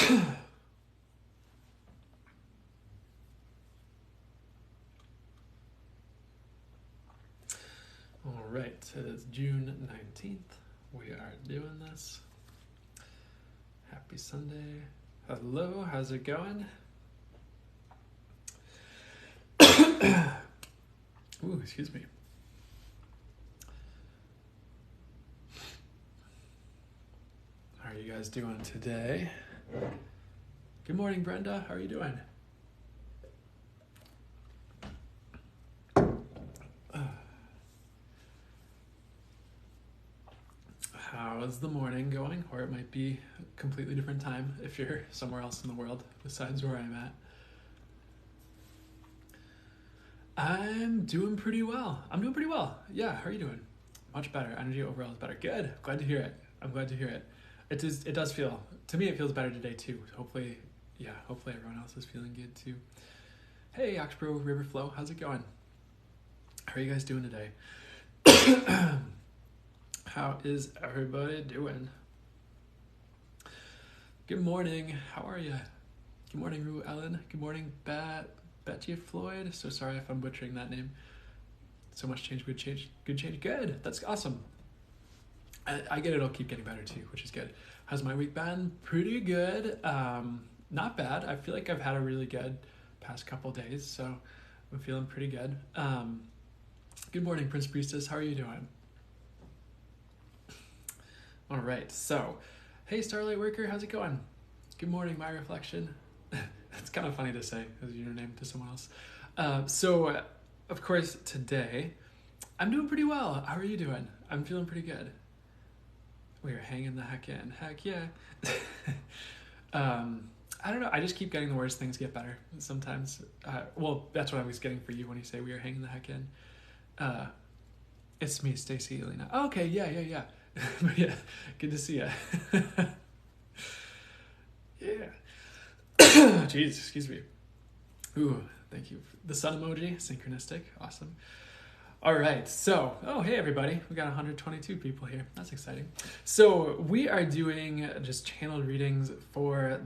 All right, it is June 19th. We are doing this. Happy Sunday. Hello, how's it going? Ooh, excuse me. How are you guys doing today? Good morning, Brenda. How are you doing? How is the morning going? Or it might be a completely different time if you're somewhere else in the world besides where I'm at. I'm doing pretty well. Yeah, how are you doing? Much better. Energy overall is better. Good. Glad to hear it. I'm glad to hear it. It does feel, to me it feels better today too. Hopefully everyone else is feeling good too. Hey, Oxborough River Flow, how's it going? How are you guys doing today? How is everybody doing? Good morning. How are you? Good morning, Rue Ellen. Good morning, Betty Floyd. So sorry if I'm butchering that name. So much change, good change, good change. Good. That's awesome. I get it'll keep getting better too, which is good. How's my week been? Pretty good. Not bad. I feel like I've had a really good past couple days, so I'm feeling pretty good. Good morning, Prince Priestess. How are you doing? All right, so, hey, Starlight Worker, how's it going? Good morning, my reflection. It's kind of funny to say as your name to someone else. Of course, today, I'm doing pretty well. How are you doing? I'm feeling pretty good. We are hanging the heck in. Heck yeah. I don't know. I just keep getting the worse things get better sometimes. Well, that's what I was getting for you when you say we are hanging the heck in. It's me, Stacey Elena. Oh, okay, yeah. But yeah, good to see you. Yeah. Jeez, excuse me. Ooh, thank you. The sun emoji, synchronistic, awesome. All right, so, oh, hey everybody. We got 122 people here. That's exciting. So we are doing just channeled readings for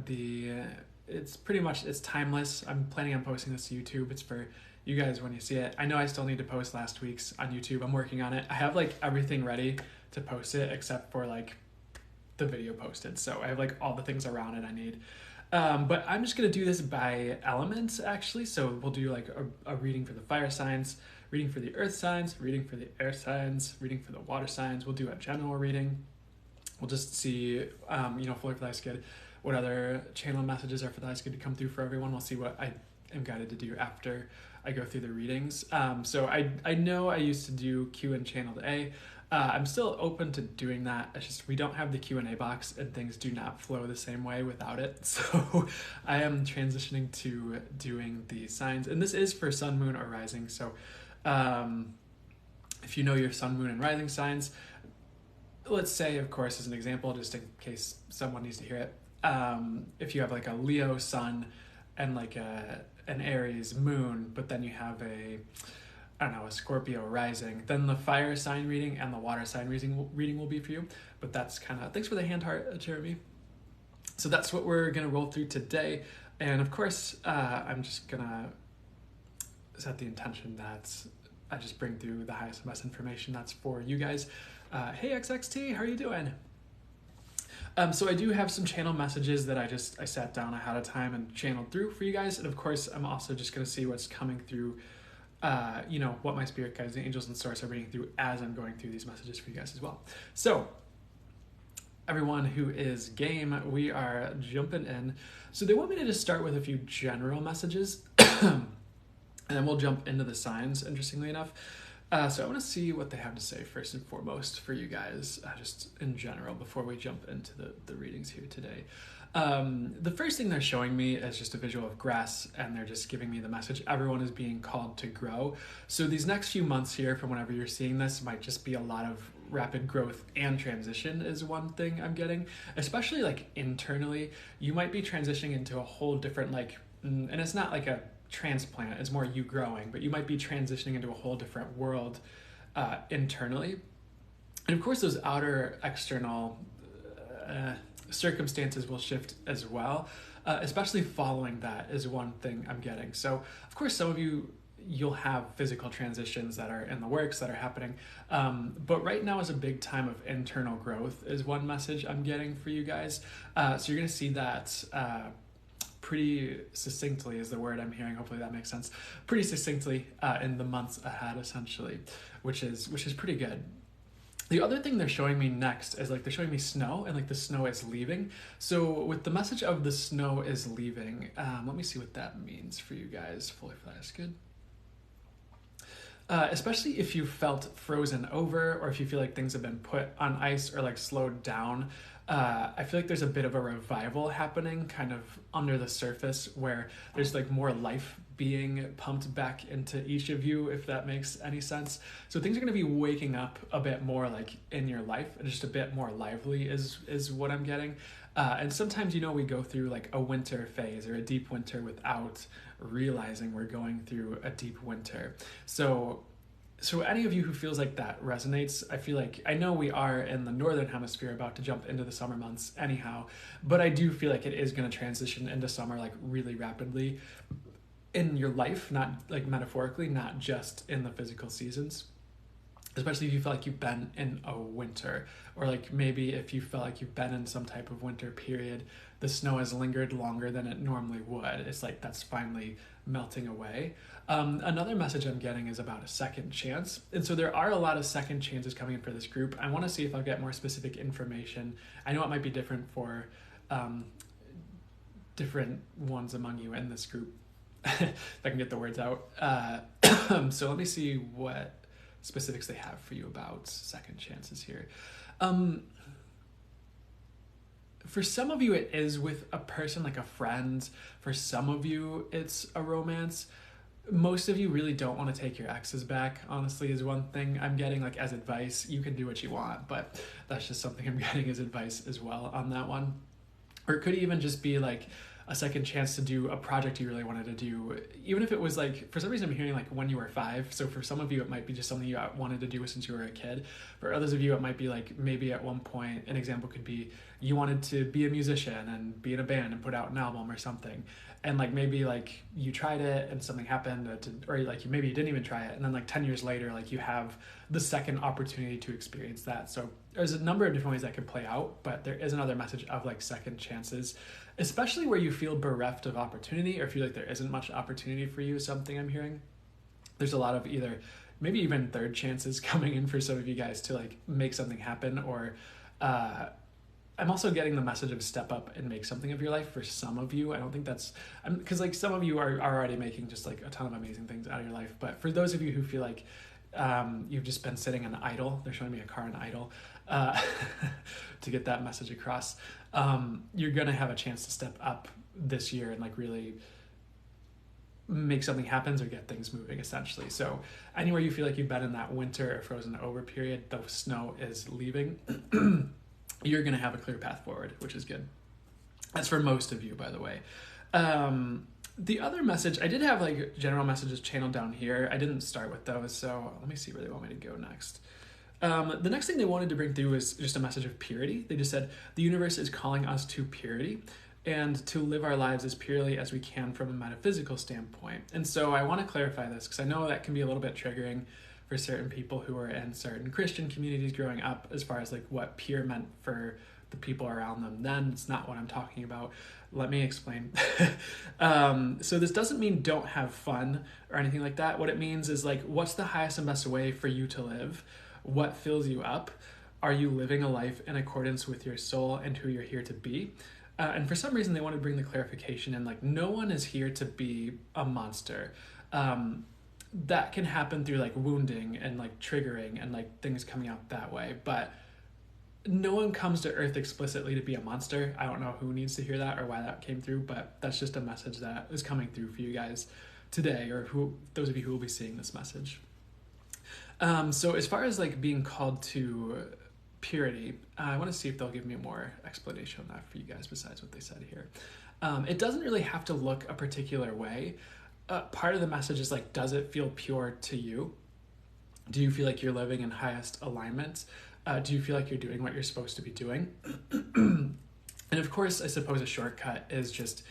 it's timeless. I'm planning on posting this to YouTube. It's for you guys when you see it. I know I still need to post last week's on YouTube. I'm working on it. I have like everything ready to post it except for like the video posted. So I have like all the things around it I need. But I'm just going to do this by elements actually. So we'll do like a reading for the fire signs, reading for the earth signs, reading for the air signs, reading for the water signs. We'll do a general reading. We'll just see, for the ice good, what other channel messages are for the ice good to come through for everyone. We'll see what I am guided to do after I go through the readings. So I know I used to do Q and channeled A. I'm still open to doing that. It's just we don't have the Q&A box and things do not flow the same way without it. So I am transitioning to doing the signs. And this is for sun, moon, or rising. So if you know your sun, moon, and rising signs, let's say, of course, as an example, just in case someone needs to hear it, if you have like a Leo sun and like an Aries moon, but then you have a Scorpio rising, then the fire sign reading and the water sign reading will be for you. But that's kind of, thanks for the hand heart, Jeremy. So that's what we're going to roll through today. And of course, I'm just going to set the intention that I just bring through the highest and best information that's for you guys. Hey, XXT, how are you doing? So I do have some channel messages that I sat down ahead of time and channeled through for you guys. And of course, I'm also just going to see what's coming through, what my spirit guides, the angels and source are reading through as I'm going through these messages for you guys as well. So everyone who is game, we are jumping in. So they want me to just start with a few general messages and then we'll jump into the signs, interestingly enough. So I want to see what they have to say first and foremost for you guys, just in general, before we jump into the readings here today. The first thing they're showing me is just a visual of grass, and they're just giving me the message, everyone is being called to grow. So these next few months here, from whenever you're seeing this, might just be a lot of rapid growth and transition is one thing I'm getting, especially like internally. You might be transitioning into a whole different, and it's not like a transplant, it's more you growing, but you might be transitioning into a whole different world internally. And of course those outer external circumstances will shift as well. Especially following that is one thing I'm getting. So of course, some of you'll have physical transitions that are in the works that are happening. But right now is a big time of internal growth is one message I'm getting for you guys. So you're going to see that pretty succinctly is the word I'm hearing. Hopefully that makes sense. Pretty succinctly in the months ahead, essentially, which is pretty good. The other thing they're showing me next is like they're showing me snow, and like the snow is leaving. So with the message of the snow is leaving, let me see what that means for you guys. Fully flash, good. Especially if you felt frozen over, or if you feel like things have been put on ice or like slowed down. I feel like there's a bit of a revival happening kind of under the surface where there's like more life being pumped back into each of you, if that makes any sense. So things are going to be waking up a bit more like in your life, and just a bit more lively is what I'm getting. And sometimes, we go through like a winter phase or a deep winter without realizing we're going through a deep winter. So any of you who feels like that resonates, I know we are in the northern hemisphere about to jump into the summer months anyhow, but I do feel like it is going to transition into summer like really rapidly in your life, not like metaphorically, not just in the physical seasons. Especially if you feel like you've been in a winter, or like maybe if you felt like you've been in some type of winter period, the snow has lingered longer than it normally would. It's like that's finally melting away. Another message I'm getting is about a second chance. And so there are a lot of second chances coming in for this group. I want to see if I'll get more specific information. I know it might be different for different ones among you in this group, if I can get the words out. So let me see what specifics they have for you about second chances here. For some of you, it is with a person like a friend. For some of you, it's a romance. Most of you really don't want to take your exes back, honestly, is one thing I'm getting like as advice. You can do what you want, but that's just something I'm getting as advice as well on that one. Or it could even just be like a second chance to do a project you really wanted to do, even if it was like, for some reason I'm hearing like when you were 5. So for some of you, it might be just something you wanted to do since you were a kid. For others of you, it might be like maybe at one point, an example could be you wanted to be a musician and be in a band and put out an album or something. And like maybe like you tried it and something happened, or like maybe you didn't even try it. And then like 10 years later, like you have the second opportunity to experience that. So there's a number of different ways that could play out, but there is another message of like second chances, especially where you feel bereft of opportunity or feel like there isn't much opportunity for you, something I'm hearing. There's a lot of either maybe even third chances coming in for some of you guys to like make something happen, or I'm also getting the message of step up and make something of your life for some of you. I don't think that's, because like some of you are already making just like a ton of amazing things out of your life. But for those of you who feel like you've just been sitting in idle, they're showing me a car in idle, to get that message across. You're going to have a chance to step up this year and like really make something happen or get things moving, essentially. So anywhere you feel like you've been in that winter or frozen over period, the snow is leaving. You're going to have a clear path forward, which is good. That's for most of you, by the way. The other message, I did have like general messages channeled down here. I didn't start with those, so let me see where they want me to go next. The next thing they wanted to bring through is just a message of purity. They just said, the universe is calling us to purity and to live our lives as purely as we can from a metaphysical standpoint. And so I want to clarify this because I know that can be a little bit triggering for certain people who are in certain Christian communities growing up, as far as like what pure meant for the people around them then. It's not what I'm talking about. Let me explain. So this doesn't mean don't have fun or anything like that. What it means is like, what's the highest and best way for you to live? What fills you up? Are you living a life in accordance with your soul and who you're here to be? And for some reason, they want to bring the clarification in, like, no one is here to be a monster. That can happen through like wounding and like triggering and like things coming out that way. But no one comes to Earth explicitly to be a monster. I don't know who needs to hear that or why that came through, but that's just a message that is coming through for you guys today, or those of you who will be seeing this message. So as far as like being called to purity, I want to see if they'll give me more explanation on that for you guys besides what they said here. It doesn't really have to look a particular way. Part of the message is like, does it feel pure to you? Do you feel like you're living in highest alignment? Do you feel like you're doing what you're supposed to be doing? And of course, I suppose a shortcut is just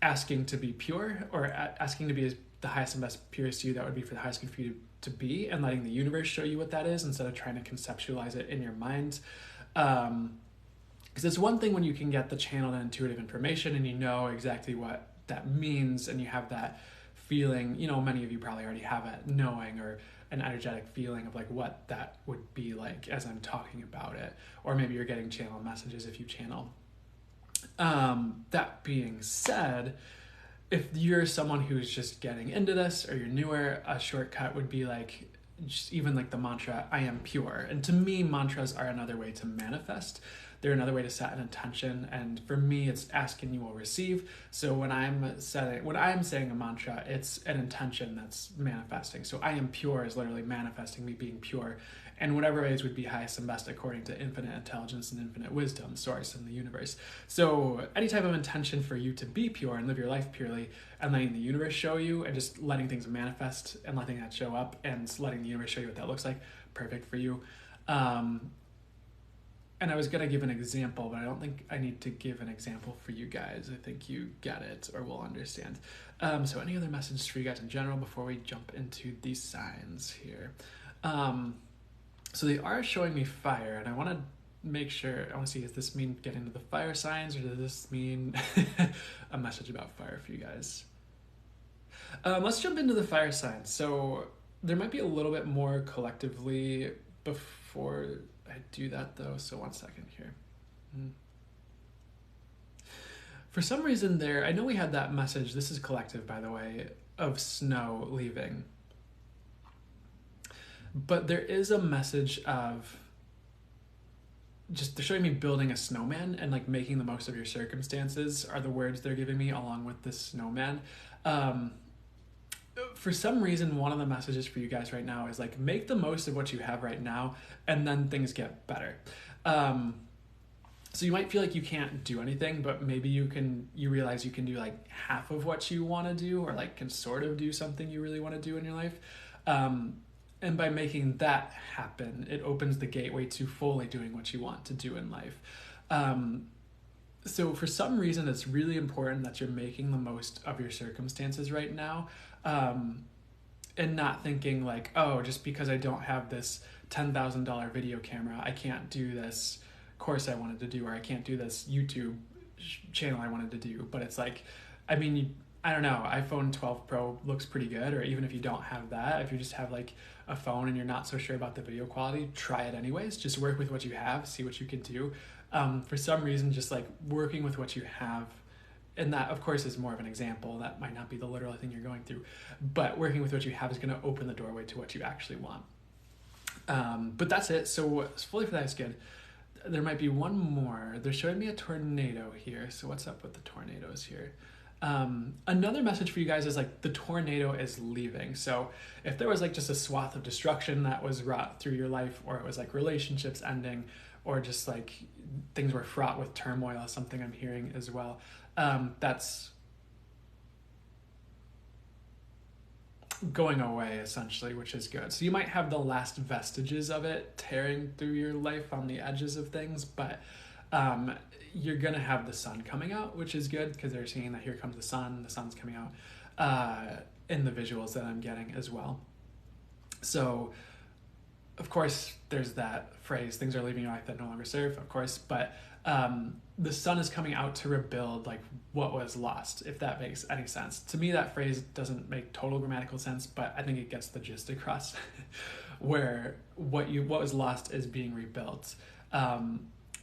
asking to be pure, or asking to be the highest and best purest you that would be for the highest good for you to be, and letting the universe show you what that is instead of trying to conceptualize it in your mind. Because it's one thing when you can get the channeled and intuitive information and you know exactly what that means, and you have that feeling, you know, many of you probably already have it, knowing or an energetic feeling of like what that would be like as I'm talking about it. Or maybe you're getting channel messages if you channel. That being said, if you're someone who's just getting into this or you're newer, a shortcut would be like just even like the mantra, I am pure. And to me, mantras are another way to manifest. They're another way to set an intention. And for me, it's asking you will receive. So when I'm saying a mantra, it's an intention that's manifesting. So I am pure is literally manifesting me being pure. And whatever ways would be highest and best according to infinite intelligence and infinite wisdom, source in the universe. So any type of intention for you to be pure and live your life purely, and letting the universe show you, and just letting things manifest and letting that show up and letting the universe show you what that looks like, perfect for you. And I was going to give an example, but I don't think I need to give an example for you guys. I think you get it or will understand. So any other messages for you guys in general before we jump into these signs here? So they are showing me fire, and I want to make sure, I want to see, does this mean get into the fire signs, or does this mean a message about fire for you guys? Let's jump into the fire signs. So there might be a little bit more collectively before I do that though, so 1 second here. For some reason there, I know we had that message, this is collective by the way, of snow leaving. But there is a message of just, they're showing me building a snowman and like making the most of your circumstances are the words they're giving me along with this snowman. For some reason, one of the messages for you guys right now is like, make the most of what you have right now and then things get better. So you might feel like you can't do anything, but maybe you realize you can do like half of what you want to do, or like can sort of do something you really want to do in your life. And by making that happen, it opens the gateway to fully doing what you want to do in life. So for some reason, it's really important that you're making the most of your circumstances right now, and not thinking like, oh, just because I don't have this $10,000 video camera, I can't do this course I wanted to do, or I can't do this YouTube channel I wanted to do. But it's like, I mean, I don't know, iPhone 12 Pro looks pretty good, or even if you don't have that, if you just have like a phone and you're not so sure about the video quality, try it anyways. Just work with what you have, see what you can do. For some reason, just like working with what you have, and that of course is more of an example, that might not be the literal thing you're going through, but working with what you have is going to open the doorway to what you actually want. But that's it. So fully for that is good. There might be one more. They're showing me a tornado here. So what's up with the tornadoes here? Another message for you guys is like the tornado is leaving. So if there was like just a swath of destruction that was wrought through your life, or it was like relationships ending, or just like things were fraught with turmoil, is something I'm hearing as well. That's going away essentially, which is good. So you might have the last vestiges of it tearing through your life on the edges of things, but you're gonna have the sun coming out, which is good, because they're seeing that here comes the sun's coming out in the visuals that I'm getting as well. So of course there's that phrase, things are leaving your life that no longer serve, of course, but the sun is coming out to rebuild like what was lost, if that makes any sense. To me, that phrase doesn't make total grammatical sense, but I think it gets the gist across where what was lost is being rebuilt.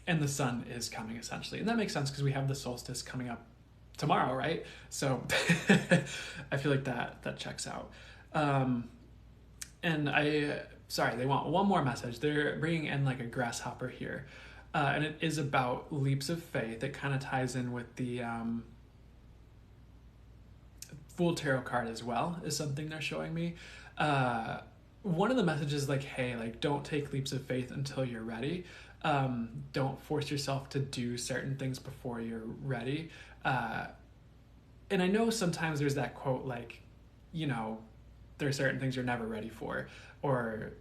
And the sun is coming essentially. And that makes sense because we have the solstice coming up tomorrow, right? So I feel like that checks out. And they want one more message. They're bringing in like a grasshopper here. And it is about leaps of faith. It kind of ties in with the Fool Tarot card as well, is something they're showing me. One of the messages is like, hey, like don't take leaps of faith until you're ready. Don't force yourself to do certain things before you're ready. And I know sometimes there's that quote like, you know, there are certain things you're never ready for, or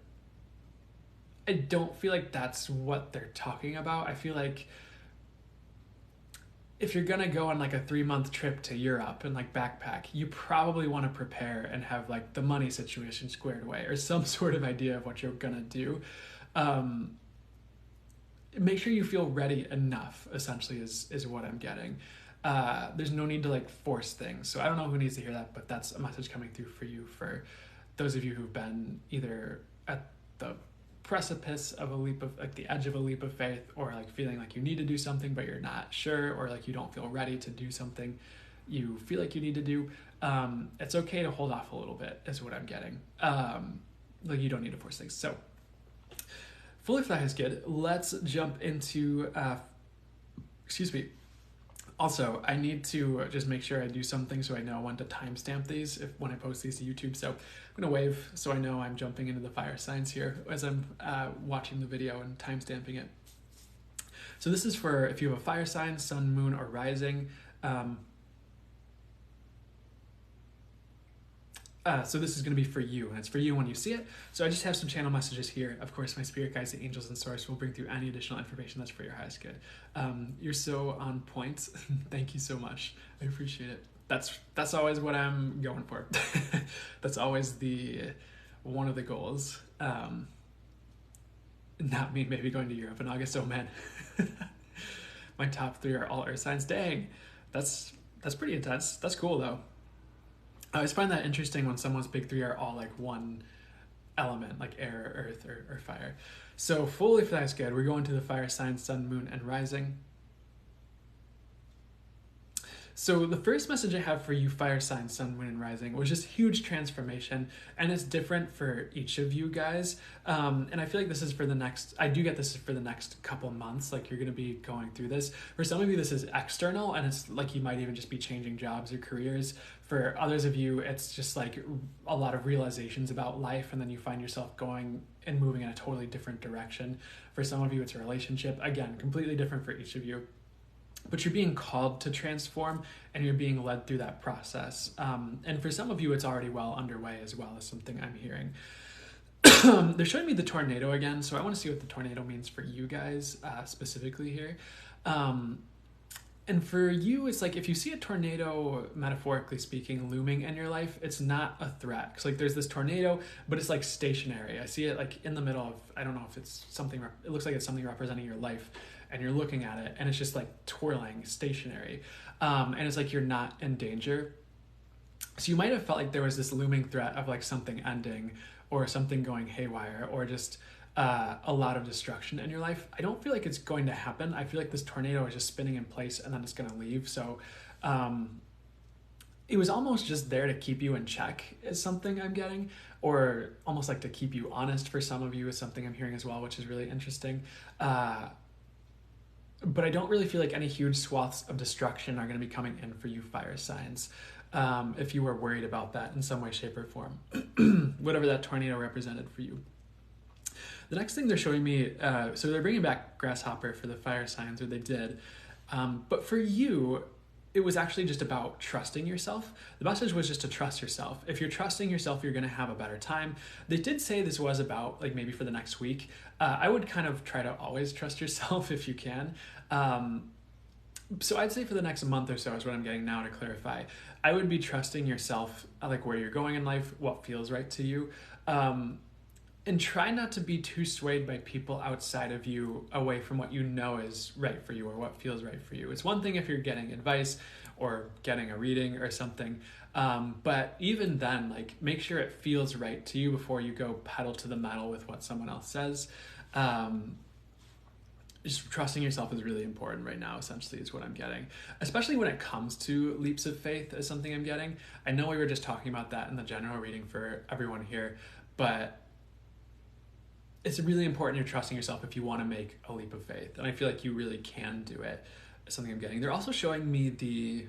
I don't feel like that's what they're talking about. I feel like if you're gonna go on like a 3-month trip to Europe and like backpack, you probably want to prepare and have like the money situation squared away or some sort of idea of what you're gonna do. Make sure you feel ready enough, essentially, is what I'm getting. There's no need to like force things. So I don't know who needs to hear that, but that's a message coming through for you, for those of you who've been either at the precipice of a leap of like the edge of a leap of faith, or like feeling like you need to do something but you're not sure, or like you don't feel ready to do something you feel like you need to do. It's okay to hold off a little bit is what I'm getting. Like you don't need to force things. So fully flat is good. Let's jump into excuse me. Also, I need to just make sure I do something so I know when to timestamp these when I post these to YouTube. So I'm going to wave so I know I'm jumping into the fire signs here as I'm watching the video and timestamping it. So this is for if you have a fire sign, sun, moon, or rising. So this is going to be for you, and it's for you when you see it. So I just have some channel messages here. Of course, my spirit guides, the angels, and source will bring through any additional information that's for your highest good. You're so on point. Thank you so much. I appreciate it. That's always what I'm going for. That's always one of the goals. Not me maybe going to Europe in August. Oh man, my top 3 are all earth signs. Dang, that's pretty intense. That's cool though. I always find that interesting when someone's big 3 are all like one element, like air, earth, or fire. So fully flat is good. We're going to the fire signs, sun, moon, and rising. So the first message I have for you, fire signs, sun, moon, and rising, was just huge transformation, and it's different for each of you guys. And I feel like this is for the next, I do get this is for the next couple months, like you're going to be going through this. For some of you, this is external, and it's like you might even just be changing jobs or careers. For others of you, it's just like a lot of realizations about life, and then you find yourself going and moving in a totally different direction. For some of you, it's a relationship. Again, completely different for each of you. But you're being called to transform, and you're being led through that process. And for some of you, it's already well underway as well, as something I'm hearing. They're showing me the tornado again, so I want to see what the tornado means for you guys specifically here. And for you, it's like if you see a tornado, metaphorically speaking, looming in your life, it's not a threat. Cause like there's this tornado, but it's like stationary. I see it like in the middle of, I don't know if it's something, it looks like it's something representing your life, and you're looking at it and it's just like twirling, stationary. And it's like you're not in danger. So you might have felt like there was this looming threat of like something ending or something going haywire or just a lot of destruction in your life. I don't feel like it's going to happen. I feel like this tornado is just spinning in place and then it's going to leave. So it was almost just there to keep you in check is something I'm getting, or almost like to keep you honest for some of you is something I'm hearing as well, which is really interesting. But I don't really feel like any huge swaths of destruction are going to be coming in for you fire signs. If you were worried about that in some way, shape, or form, whatever that tornado represented for you. The next thing they're showing me, so they're bringing back grasshopper for the fire signs, or they did. But for you, it was actually just about trusting yourself. The message was just to trust yourself. If you're trusting yourself, you're going to have a better time. They did say this was about like maybe for the next week. I would kind of try to always trust yourself if you can. So I'd say for the next month or so is what I'm getting now to clarify. I would be trusting yourself, like where you're going in life, what feels right to you. And try not to be too swayed by people outside of you away from what you know is right for you or what feels right for you. It's one thing if you're getting advice or getting a reading or something, but even then, like make sure it feels right to you before you go pedal to the metal with what someone else says. Just trusting yourself is really important right now, essentially, is what I'm getting. Especially when it comes to leaps of faith is something I'm getting. I know we were just talking about that in the general reading for everyone here, but it's really important you're trusting yourself if you want to make a leap of faith. And I feel like you really can do it, is something I'm getting. They're also showing me the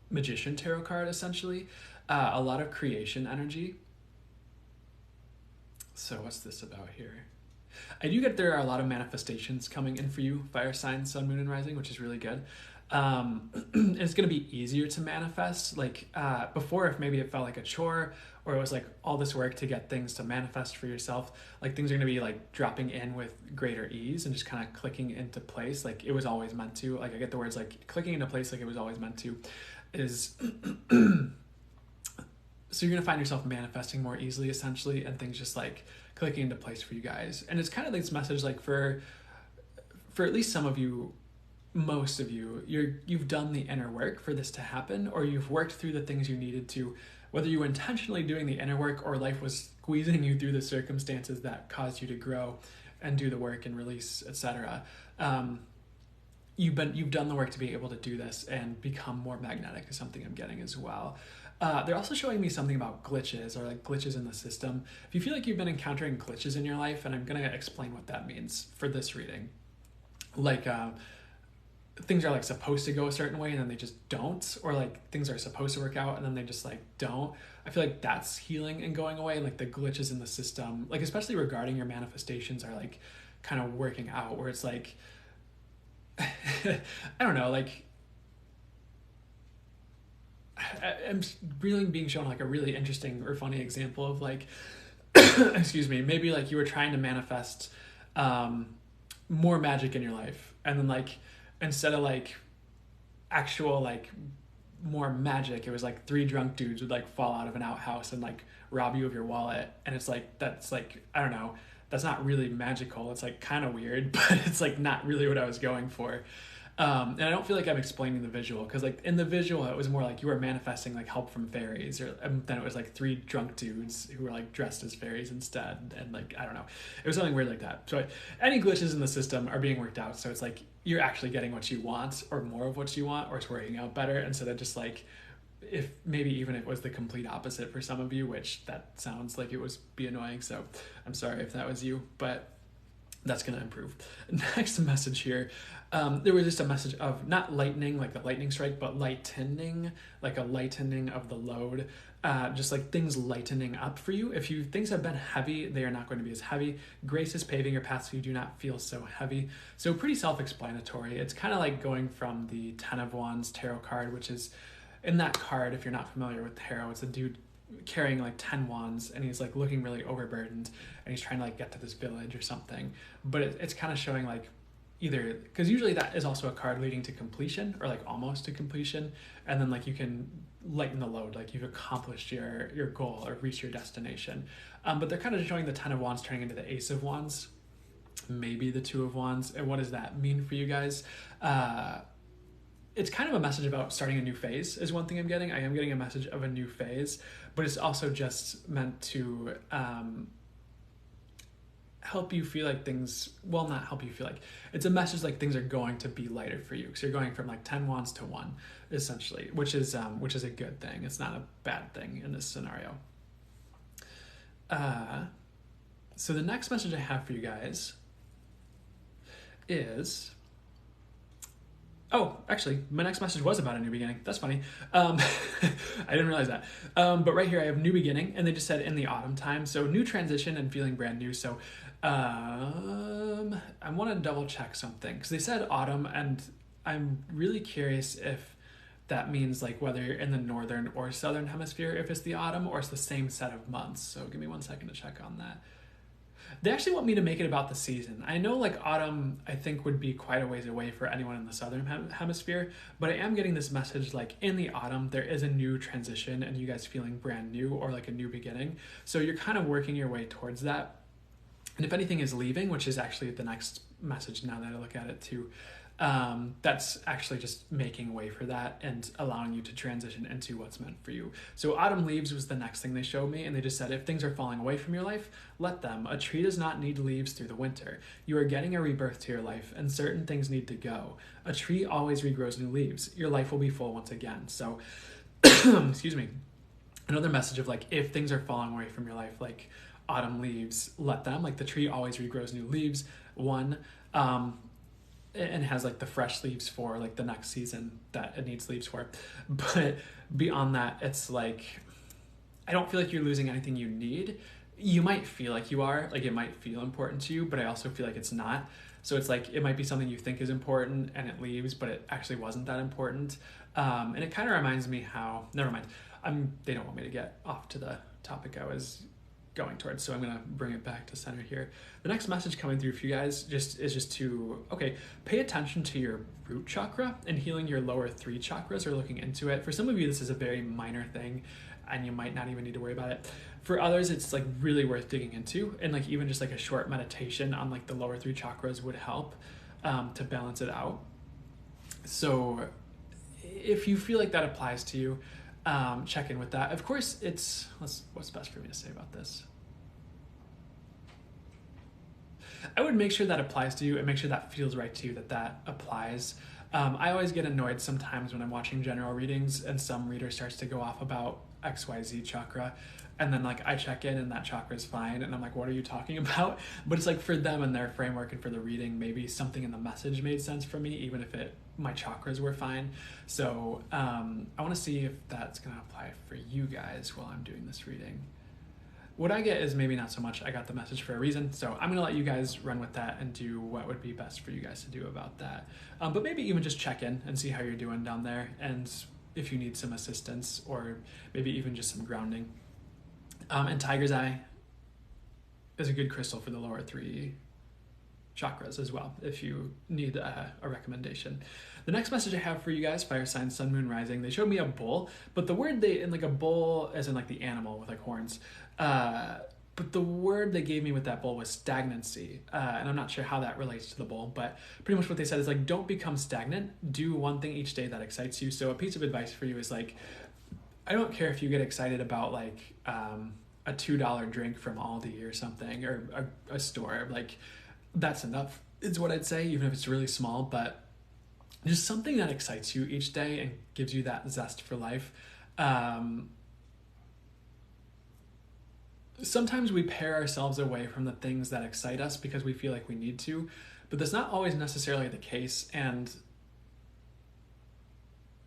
Magician Tarot card, essentially. A lot of creation energy. So what's this about here? I do get there are a lot of manifestations coming in for you, fire signs, sun, moon, and rising, which is really good. It's going to be easier to manifest. Like before, if maybe it felt like a chore or it was like all this work to get things to manifest for yourself, like things are going to be like dropping in with greater ease and just kind of clicking into place. Like it was always meant to. Like I get the words like clicking into place like it was always meant to is so you're going to find yourself manifesting more easily essentially, and things just like clicking into place for you guys. And it's kind of this message like for at least some of you, most of you, you've done the inner work for this to happen, or you've worked through the things you needed to, whether you were intentionally doing the inner work or life was squeezing you through the circumstances that caused you to grow and do the work and release, etc. You've done the work to be able to do this and become more magnetic is something I'm getting as well. They're also showing me something about glitches or like glitches in the system. If you feel like you've been encountering glitches in your life, and I'm going to explain what that means for this reading, like things are like supposed to go a certain way and then they just don't, or like things are supposed to work out and then they just like don't. I feel like that's healing and going away, and like the glitches in the system, like especially regarding your manifestations, are like kind of working out, where it's like I don't know, like I'm really being shown like a really interesting or funny example of like excuse me, maybe like you were trying to manifest more magic in your life, and then like instead of like actual like more magic, it was like 3 drunk dudes would like fall out of an outhouse and like rob you of your wallet. And it's like, that's like, I don't know, that's not really magical. It's like kind of weird, but it's like not really what I was going for. And I don't feel like I'm explaining the visual, because like in the visual it was more like you were manifesting like help from fairies, or then it was like 3 drunk dudes who were like dressed as fairies instead, and like I don't know, it was something weird like that. So any glitches in the system are being worked out, so it's like you're actually getting what you want or more of what you want, or it's working out better, instead of just like, if maybe even it was the complete opposite for some of you, which that sounds like it was be annoying, so I'm sorry if that was you, but that's going to improve. Next message here, there was just a message of not lightning, like the lightning strike, but lightening, like a lightening of the load, just like things lightening up for you. If things have been heavy, they are not going to be as heavy. Grace is paving your path so you do not feel so heavy. So pretty self-explanatory. It's kind of like going from the 10 of Wands tarot card, which is in that card, if you're not familiar with tarot, it's a dude carrying like 10 wands, and he's like looking really overburdened, and he's trying to like get to this village or something. But it's kind of showing like either, because usually that is also a card leading to completion, or like almost to completion, and then like you can lighten the load, like you've accomplished your goal or reached your destination. But they're kind of showing the 10 of Wands turning into the Ace of Wands, maybe the 2 of Wands. And what does that mean for you guys? It's kind of a message about starting a new phase is one thing I'm getting. I am getting a message of a new phase, but it's also just meant to help you feel like things, well, not help you feel like, it's a message like things are going to be lighter for you. So you're going from like 10 wands to 1, essentially, which is a good thing. It's not a bad thing in this scenario. So the next message I have for you guys is, oh, actually, my next message was about a new beginning. That's funny. I didn't realize that. But right here, I have new beginning, and they just said in the autumn time. So new transition and feeling brand new. So I want to double check something, because they said autumn, and I'm really curious if that means like whether you're in the northern or southern hemisphere, if it's the autumn or it's the same set of months. So give me 1 second to check on that. They actually want me to make it about the season. I know like autumn, I think would be quite a ways away for anyone in the southern hemisphere, but I am getting this message like in the autumn, there is a new transition and you guys feeling brand new, or like a new beginning. So you're kind of working your way towards that. And if anything is leaving, which is actually the next message now that I look at it too, that's actually just making way for that and allowing you to transition into what's meant for you. So autumn leaves was the next thing they showed me, and they just said if things are falling away from your life, let them. A tree does not need leaves through the winter. You are getting a rebirth to your life, and certain things need to go. A tree always regrows new leaves. Your life will be full once again. So excuse me, another message of like if things are falling away from your life, like autumn leaves, let them. Like the tree always regrows new leaves. And has like the fresh leaves for like the next season that it needs leaves for. But beyond that, it's like I don't feel like you're losing anything you need. you might feel like you are, like it might feel important to you, but I also feel like it's not. So it's like it might be something you think is important and it leaves, but it actually wasn't that important. And it kind of reminds me how, never mind, they don't want me to get off to the topic I was going towards, so I'm gonna bring it back to center here. The next message coming through for you guys is to, okay, pay attention to your root chakra and healing your lower 3 chakras, or looking into it. For some of you, this is a very minor thing and you might not even need to worry about it. For others, it's like really worth digging into, and like even just like a short meditation on like the lower 3 chakras would help to balance it out. So if you feel like that applies to you, check in with that. Of course, what's best for me to say about this? I would make sure that applies to you and make sure that feels right to you, that applies. I always get annoyed sometimes when I'm watching general readings and some reader starts to go off about XYZ chakra, and then like I check in and that chakra is fine, and I'm like, what are you talking about? But it's like for them and their framework and for the reading, maybe something in the message made sense for me, even if my chakras were fine. So I want to see if that's going to apply for you guys while I'm doing this reading. What I get is maybe not so much I got the message for a reason, so I'm going to let you guys run with that and do what would be best for you guys to do about that. But maybe even just check in and see how you're doing down there, and if you need some assistance or maybe even just some grounding. And Tiger's Eye is a good crystal for the lower 3 chakras as well, if you need a recommendation. The next message I have for you guys, fire sign, sun, moon, rising, they showed me a bull, but the word in like a bull as in like the animal with like horns, but the word they gave me with that bull was stagnancy, and I'm not sure how that relates to the bull, but pretty much what they said is like, don't become stagnant, do one thing each day that excites you. So a piece of advice for you is like, I don't care if you get excited about like a $2 drink from Aldi or something, or a store, like that's enough is what I'd say, even if it's really small, but just something that excites you each day and gives you that zest for life. Sometimes we pair ourselves away from the things that excite us because we feel like we need to, but that's not always necessarily the case. And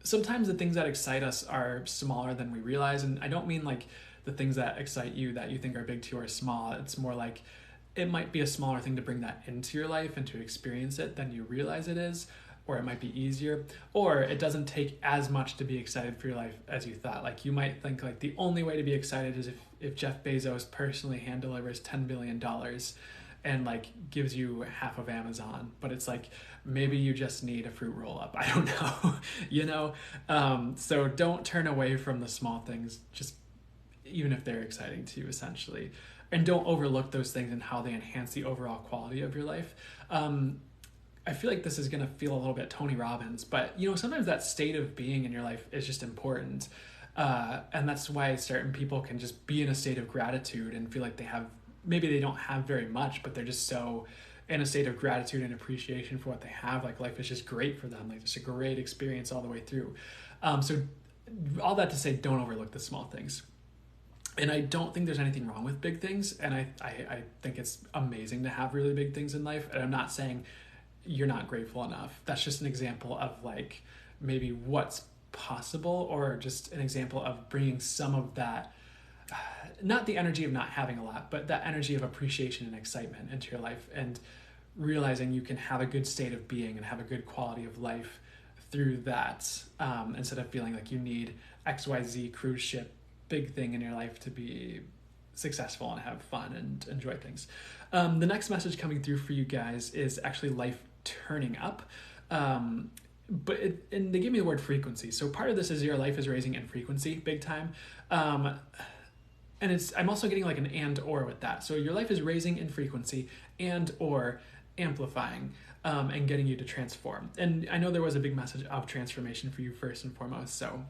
sometimes the things that excite us are smaller than we realize. And I don't mean like the things that excite you that you think are big to you are small. It's more like it might be a smaller thing to bring that into your life and to experience it than you realize it is, or it might be easier, or it doesn't take as much to be excited for your life as you thought. Like you might think like the only way to be excited is if Jeff Bezos personally hand delivers $10 billion and like gives you half of Amazon, but it's like, maybe you just need a fruit roll up. I don't know, so don't turn away from the small things, just even if they're exciting to you essentially, and don't overlook those things and how they enhance the overall quality of your life. I feel like this is going to feel a little bit Tony Robbins, but sometimes that state of being in your life is just important. And that's why certain people can just be in a state of gratitude and feel like maybe they don't have very much, but they're just so in a state of gratitude and appreciation for what they have. Like life is just great for them. Like it's a great experience all the way through. So all that to say, don't overlook the small things. And I don't think there's anything wrong with big things. And I think it's amazing to have really big things in life. And I'm not saying you're not grateful enough. That's just an example of like maybe what's possible, or just an example of bringing some of that, not the energy of not having a lot, but that energy of appreciation and excitement into your life, and realizing you can have a good state of being and have a good quality of life through that, instead of feeling like you need XYZ cruise ship big thing in your life to be successful and have fun and enjoy things. The next message coming through for you guys is actually life turning up. And they give me the word frequency. So part of this is your life is raising in frequency big time. And I'm also getting like an and or with that. So your life is raising in frequency and or amplifying, and getting you to transform. And I know there was a big message of transformation for you first and foremost. So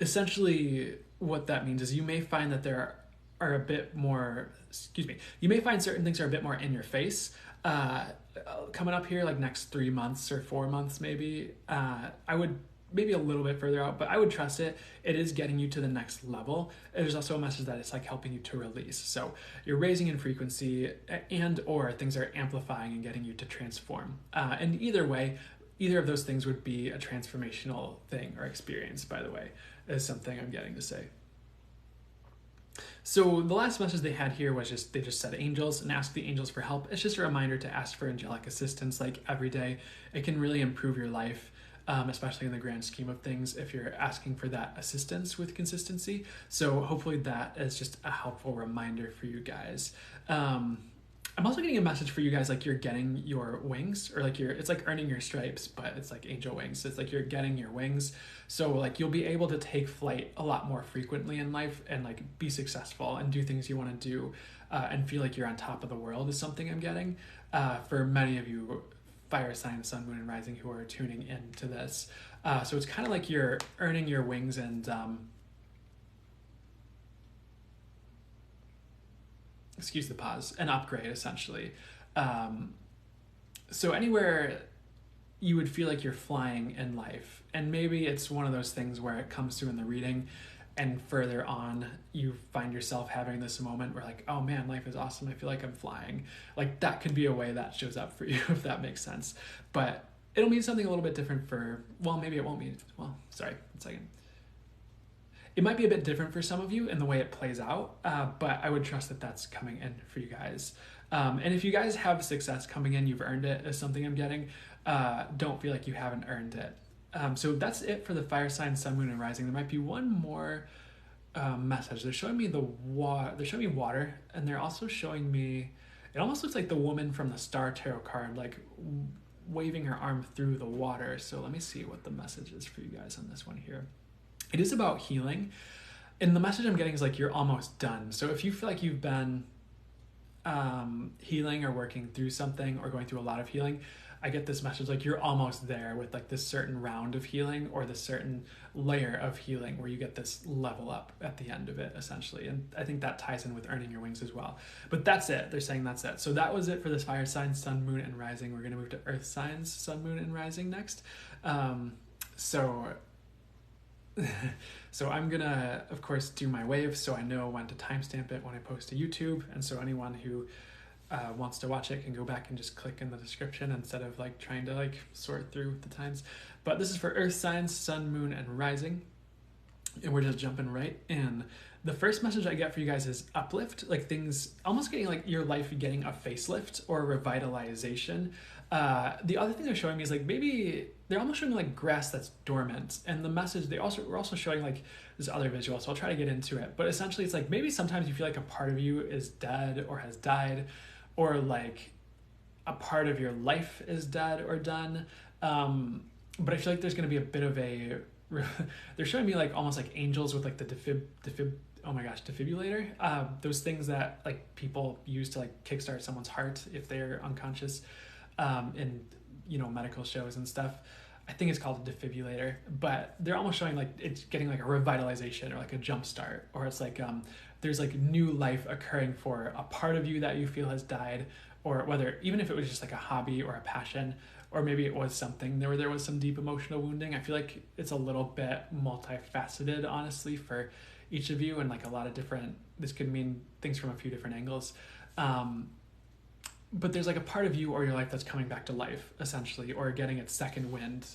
essentially what that means is you may find that there are a bit more, you may find certain things are a bit more in your face coming up here, like next 3 months or 4 months maybe. I would maybe a little bit further out, but I would trust it. It is getting you to the next level. There's also a message that it's like helping you to release. So you're raising in frequency, and or things are amplifying and getting you to transform. And either way, either of those things would be a transformational thing or experience, by the way, is something I'm getting to say. So the last message they had here was just, they just said angels and ask the angels for help. It's just a reminder to ask for angelic assistance like every day. It can really improve your life, especially in the grand scheme of things, if you're asking for that assistance with consistency. So hopefully that is just a helpful reminder for you guys. I'm also getting a message for you guys, like you're getting your wings, or like it's like earning your stripes, but it's like angel wings. So it's like you're getting your wings. So like you'll be able to take flight a lot more frequently in life and like be successful and do things you want to do, and feel like you're on top of the world is something I'm getting. For many of you fire sign, sun, moon, and rising who are tuning into this. So it's kind of like you're earning your wings and, excuse the pause, an upgrade essentially. So anywhere you would feel like you're flying in life, and maybe it's one of those things where it comes through in the reading and further on you find yourself having this moment where like, oh man, life is awesome, I feel like I'm flying. Like that could be a way that shows up for you, if that makes sense. But it'll mean something a little bit different for, well, maybe it won't mean, well, sorry, 1 second. It might be a bit different for some of you in the way it plays out, but I would trust that that's coming in for you guys. And if you guys have success coming in, you've earned it, is something I'm getting. Don't feel like you haven't earned it. So that's it for the fire sign, sun, moon, and rising. There might be one more message. They're showing me they're showing me water, and they're also showing me, it almost looks like the woman from the Star Tarot card, like waving her arm through the water. So let me see what the message is for you guys on this one here. It is about healing, and the message I'm getting is like you're almost done. So if you feel like you've been healing or working through something or going through a lot of healing, I get this message like you're almost there with like this certain round of healing or this certain layer of healing where you get this level up at the end of it essentially. And I think that ties in with earning your wings as well. But that's it. They're saying that's it. So that was it for this fire sign, sun, moon, and rising. We're going to move to earth signs, sun, moon, and rising next. So I'm gonna, of course, do my wave so I know when to timestamp it when I post to YouTube. And so anyone who wants to watch it can go back and just click in the description instead of like trying to like sort through the times. But this is for earth signs, sun, moon, and rising. And we're just jumping right in. The first message I get for you guys is uplift, like things almost getting like your life getting a facelift or revitalization. The other thing they're showing me is like maybe they're almost showing me like grass that's dormant, and the message we're also showing like this other visual, so I'll try to get into it. But essentially it's like maybe sometimes you feel like a part of you is dead or has died, or like a part of your life is dead or done. But I feel like there's going to be a bit of a they're showing me like almost like angels with like the defibrillator, those things that like people use to like kickstart someone's heart if they're unconscious, in medical shows and stuff. I think it's called a defibrillator, but they're almost showing like it's getting like a revitalization or like a jump start, or it's like there's like new life occurring for a part of you that you feel has died, or whether even if it was just like a hobby or a passion, or maybe it was something there was some deep emotional wounding. I feel like it's a little bit multifaceted, honestly, for each of you, and like a lot of different, this could mean things from a few different angles. But there's like a part of you or your life that's coming back to life, essentially, or getting its second wind,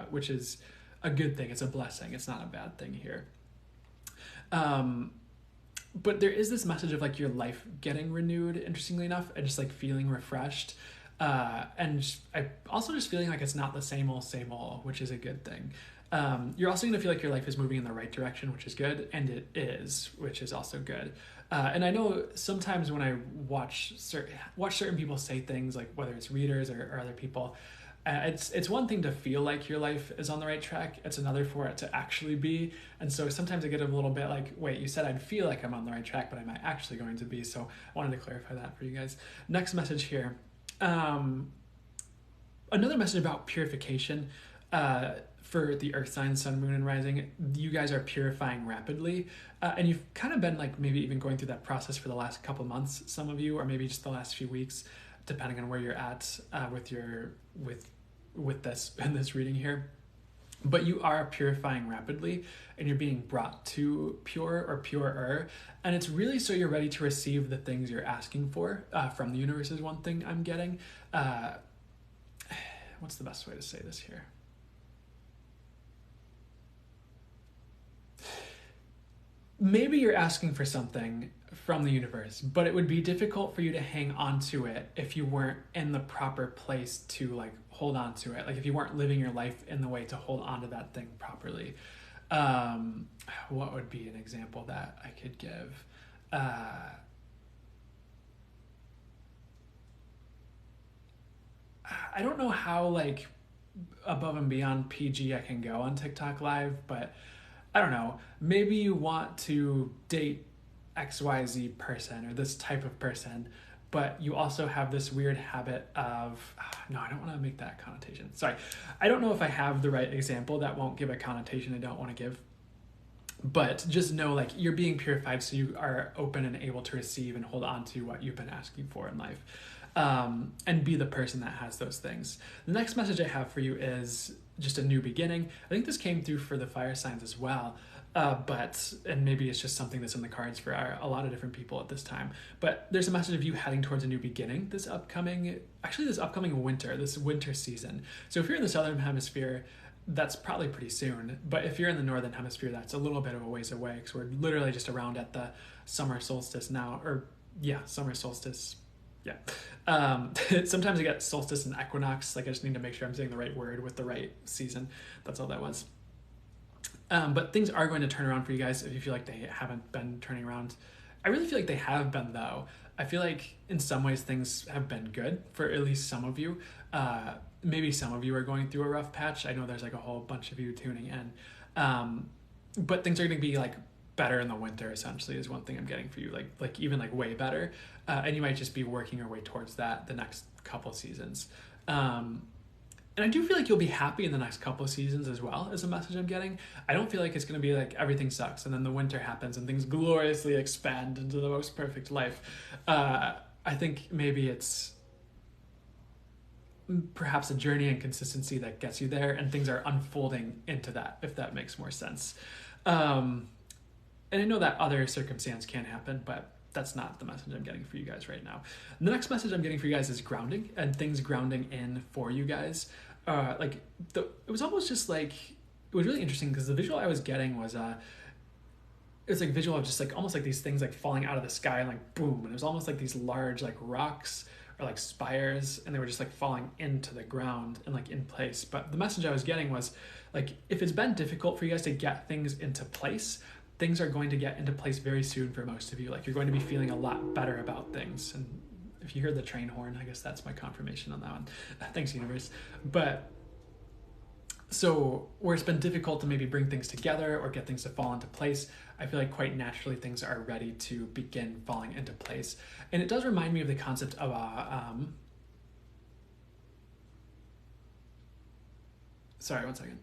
which is a good thing. It's a blessing. It's not a bad thing here. But there is this message of like your life getting renewed, interestingly enough, and just like feeling refreshed. And I also just feeling like it's not the same old, which is a good thing. You're also going to feel like your life is moving in the right direction, which is good, and it is, which is also good. And I know sometimes when I watch certain people say things, like whether it's readers or other people, it's one thing to feel like your life is on the right track. It's another for it to actually be. And so sometimes I get a little bit like, wait, you said I'd feel like I'm on the right track, but am I actually going to be? So I wanted to clarify that for you guys. Next message here. Another message about purification. For the earth sign, sun, moon, and rising, you guys are purifying rapidly, and you've kind of been like maybe even going through that process for the last couple months, some of you, or maybe just the last few weeks, depending on where you're at with this in this reading here. But you are purifying rapidly, and you're being brought to pure or purer, and it's really so you're ready to receive the things you're asking for from the universe is one thing I'm getting. What's the best way to say this here? maybe you're asking for something from the universe, but it would be difficult for you to hang on to it if you weren't in the proper place to like hold on to it. Like if you weren't living your life in the way to hold on to that thing properly. What would be an example that I could give? I don't know how like above and beyond PG I can go on TikTok Live, but I don't know. Maybe you want to date XYZ person or this type of person, but you also have this weird habit of, no, I don't want to make that connotation. Sorry. I don't know if I have the right example that won't give a connotation I don't want to give. But just know like you're being purified so you are open and able to receive and hold on to what you've been asking for in life. And be the person that has those things. The next message I have for you is just a new beginning. I think this came through for the fire signs as well. And maybe it's just something that's in the cards for a lot of different people at this time. But there's a message of you heading towards a new beginning this upcoming winter, this winter season. So if you're in the southern hemisphere, that's probably pretty soon. But if you're in the northern hemisphere, that's a little bit of a ways away because we're literally just around at the summer solstice now. Summer solstice. Yeah. Sometimes I get solstice and equinox. Like I just need to make sure I'm saying the right word with the right season. That's all that was. But things are going to turn around for you guys if you feel like they haven't been turning around. I really feel like they have been though. I feel like in some ways things have been good for at least some of you. Maybe some of you are going through a rough patch. I know there's like a whole bunch of you tuning in. But things are going to be like better in the winter essentially is one thing I'm getting for you. Like even like way better. And you might just be working your way towards that the next couple seasons. And I do feel like you'll be happy in the next couple of seasons as well as a message I'm getting. I don't feel like it's going to be like everything sucks and then the winter happens and things gloriously expand into the most perfect life. I think maybe it's perhaps a journey and consistency that gets you there and things are unfolding into that, if that makes more sense. And I know that other circumstance can happen, but that's not the message I'm getting for you guys right now. And the next message I'm getting for you guys is grounding and things grounding in for you guys. It was almost just like, it was really interesting because the visual I was getting was, it was like visual of just like almost like these things like falling out of the sky and like boom. And it was almost like these large like rocks or like spires and they were just like falling into the ground and like in place. But the message I was getting was like, if it's been difficult for you guys to get things into place, things are going to get into place very soon for most of you. Like you're going to be feeling a lot better about things. And if you hear the train horn, I guess that's my confirmation on that one. Thanks, universe. But so where it's been difficult to maybe bring things together or get things to fall into place, I feel like quite naturally things are ready to begin falling into place. And it does remind me of the concept of sorry, one second.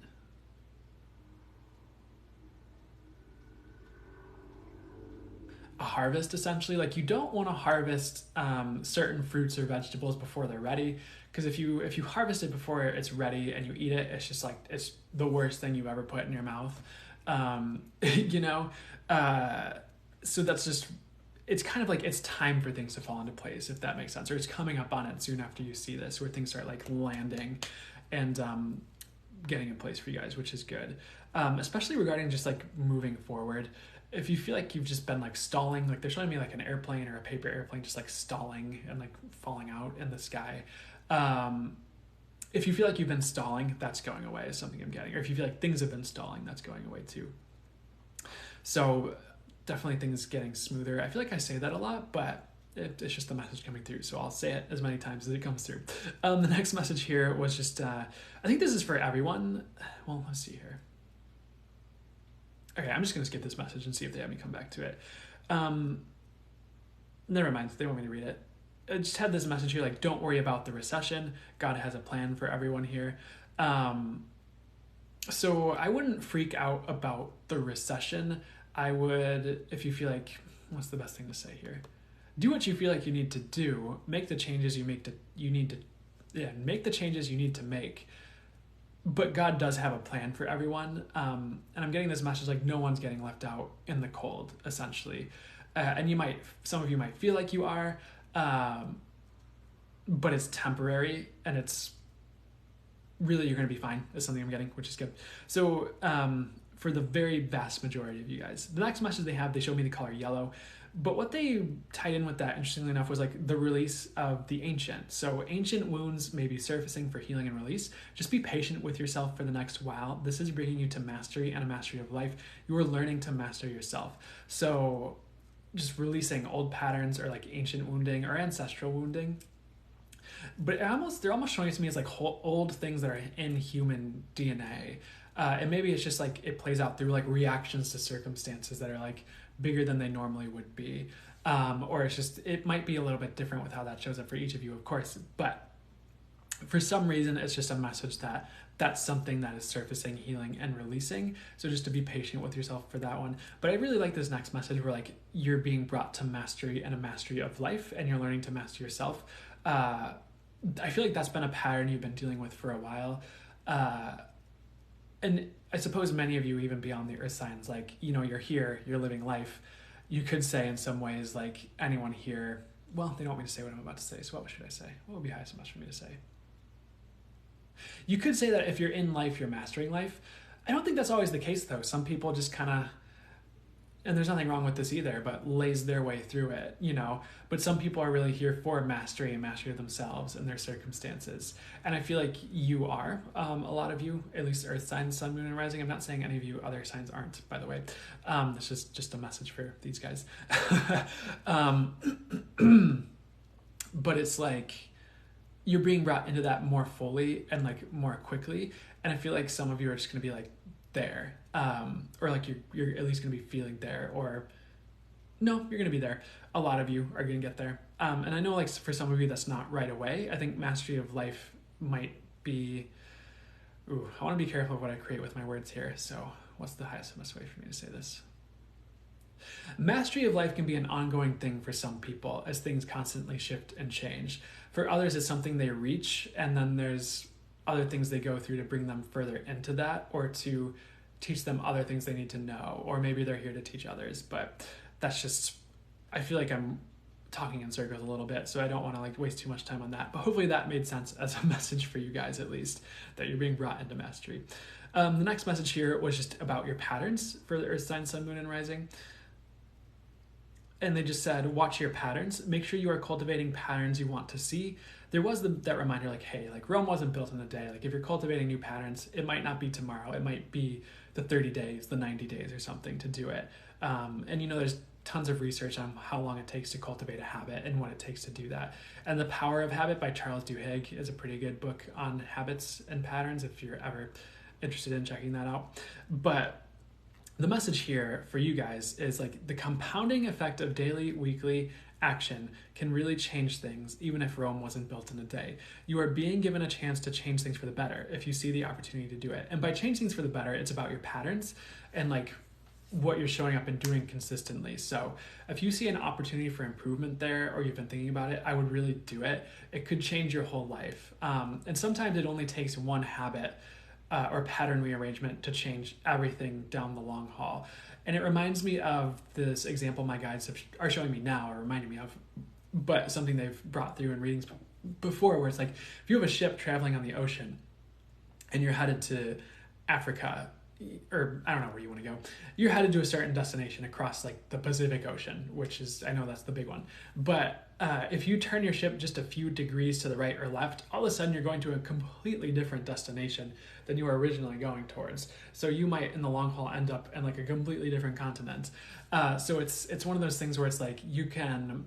A harvest essentially. Like you don't want to harvest certain fruits or vegetables before they're ready, because if you harvest it before it's ready and you eat it, it's just like it's the worst thing you've ever put in your mouth. So that's just, it's kind of like it's time for things to fall into place, if that makes sense, or it's coming up on it soon after you see this, where things start like landing and getting in place for you guys, which is good. Especially regarding just like moving forward. If you feel like you've just been like stalling, like they're showing me like an airplane or a paper airplane just like stalling and like falling out in the sky. If you feel like you've been stalling, that's going away is something I'm getting. Or if you feel like things have been stalling, that's going away too. So definitely things getting smoother. I feel like I say that a lot, but it's just the message coming through. So I'll say it as many times as it comes through. The next message here was just, I think this is for everyone. Well, let's see here. Okay, I'm just going to skip this message and see if they have me come back to it. Never mind, they want me to read it. I just had this message here, like, don't worry about the recession. God has a plan for everyone here. So I wouldn't freak out about the recession. I would, if you feel like, what's the best thing to say here? Do what you feel like you need to do. Make the changes make the changes you need to make. But God does have a plan for everyone. And I'm getting this message like no one's getting left out in the cold, essentially. And some of you might feel like you are, but it's temporary and it's really, you're going to be fine is something I'm getting, which is good. So for the very vast majority of you guys. The next message they showed me the color yellow. But what they tied in with that, interestingly enough, was like the release of the ancient. So ancient wounds may be surfacing for healing and release. Just be patient with yourself for the next while. This is bringing you to mastery and a mastery of life. You are learning to master yourself. So just releasing old patterns or like ancient wounding or ancestral wounding. But they're almost showing it to me as like old things that are in human DNA. And maybe it's just like it plays out through like reactions to circumstances that are like bigger than they normally would be. Or it might be a little bit different with how that shows up for each of you, of course. But for some reason, it's just a message that that's something that is surfacing, healing, and releasing. So just to be patient with yourself for that one. But I really like this next message where like you're being brought to mastery and a mastery of life, and you're learning to master yourself. I feel like that's been a pattern you've been dealing with for a while. And I suppose many of you, even beyond the earth signs, like, you know, you're here, you're living life. You could say in some ways, like anyone here, well, they don't want me to say what I'm about to say. So what should I say? What would be highest much for me to say? You could say that if you're in life, you're mastering life. I don't think that's always the case though. Some people just kind of, and there's nothing wrong with this either, but lays their way through it, you know. But some people are really here for mastery and mastery of themselves and their circumstances. And I feel like you are, a lot of you, at least earth signs, sun, moon, and rising. I'm not saying any of you other signs aren't, by the way. This is just a message for these guys. But it's like you're being brought into that more fully and like more quickly. And I feel like some of you are just going to be like there. Or like you're at least going to be feeling there, or no, you're going to be there. A lot of you are going to get there. And I know like for some of you that's not right away. I think mastery of life might be, I want to be careful of what I create with my words here. So what's the highest and best way for me to say this? Mastery of life can be an ongoing thing for some people as things constantly shift and change. For others, it's something they reach, and then there's other things they go through to bring them further into that, or to teach them other things they need to know, or maybe they're here to teach others. But that's just, I feel like I'm talking in circles a little bit, so I don't want to like waste too much time on that. But hopefully that made sense as a message for you guys, at least, that you're being brought into mastery. The next message here was just about your patterns for the earth sign, sun, moon, and rising. And they just said, watch your patterns. Make sure you are cultivating patterns you want to see. There was that reminder, like, hey, like Rome wasn't built in a day. Like if you're cultivating new patterns, it might not be tomorrow. It might be the 30 days, the 90 days or something to do it. And you know, there's tons of research on how long it takes to cultivate a habit and what it takes to do that. And The Power of Habit by Charles Duhigg is a pretty good book on habits and patterns if you're ever interested in checking that out. But the message here for you guys is like the compounding effect of daily, weekly action can really change things, even if Rome wasn't built in a day. You are being given a chance to change things for the better if you see the opportunity to do it. And by change things for the better, it's about your patterns and like what you're showing up and doing consistently. So if you see an opportunity for improvement there, or you've been thinking about it, I would really do it. It could change your whole life. And sometimes it only takes one habit or pattern rearrangement to change everything down the long haul. And it reminds me of this example my guides are showing me now, or reminding me of, but something they've brought through in readings before, where it's like, if you have a ship traveling on the ocean and you're headed to Africa, or I don't know where you want to go, you're headed to a certain destination across like the Pacific Ocean, which is, I know that's the big one. But if you turn your ship just a few degrees to the right or left, all of a sudden you're going to a completely different destination than you were originally going towards. So you might in the long haul end up in like a completely different continent. So it's one of those things where it's like you can,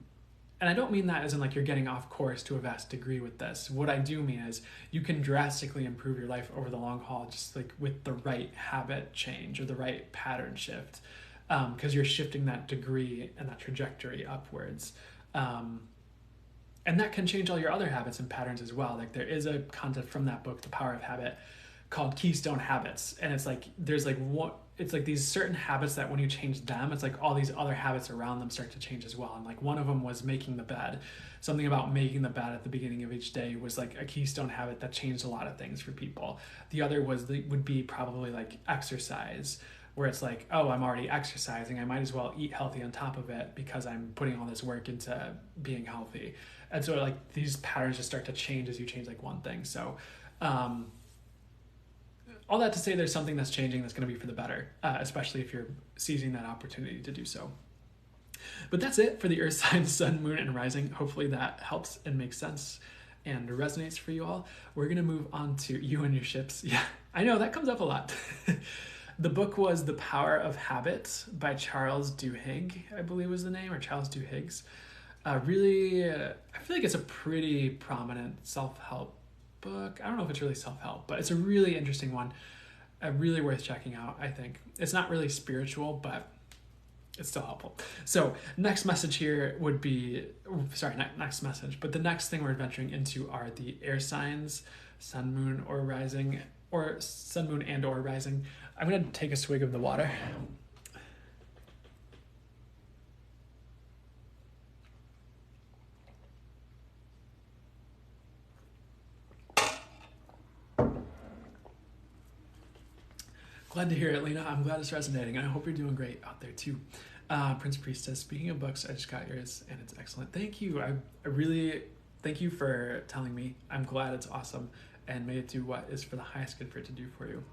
and I don't mean that as in like you're getting off course to a vast degree with this. What I do mean is you can drastically improve your life over the long haul, just like with the right habit change or the right pattern shift, because you're shifting that degree and that trajectory upwards. And that can change all your other habits and patterns as well. Like there is a concept from that book, The Power of Habit, called keystone habits. And it's like, there's like what, it's like these certain habits that when you change them, it's like all these other habits around them start to change as well. And like one of them was making the bed. Something about making the bed at the beginning of each day was like a keystone habit that changed a lot of things for people. The other would be probably like exercise, where it's like, oh, I'm already exercising, I might as well eat healthy on top of it because I'm putting all this work into being healthy. And so like these patterns just start to change as you change like one thing. So all that to say there's something that's changing that's going to be for the better, especially if you're seizing that opportunity to do so. But that's it for the Earth signs, Sun, Moon, and Rising. Hopefully that helps and makes sense and resonates for you all. We're going to move on to you and your ships. Yeah, I know that comes up a lot. The book was The Power of Habit by Charles Duhigg, I believe was the name, or Charles Duhigg. Really, I feel like it's a pretty prominent self-help book. I don't know if it's really self-help, but it's a really interesting one. Really worth checking out, I think. It's not really spiritual, but it's still helpful. So next message here would be, sorry, not next message, but the next thing we're venturing into are the air signs, Sun, Moon, or Rising, or Sun, Moon, and or Rising. I'm going to take a swig of the water. Glad to hear it, Lena. I'm glad it's resonating. I hope you're doing great out there too. Prince Priestess, speaking of books, I just got yours and it's excellent. Thank you. I really, thank you for telling me. I'm glad it's awesome and may it do what is for the highest good for it to do for you,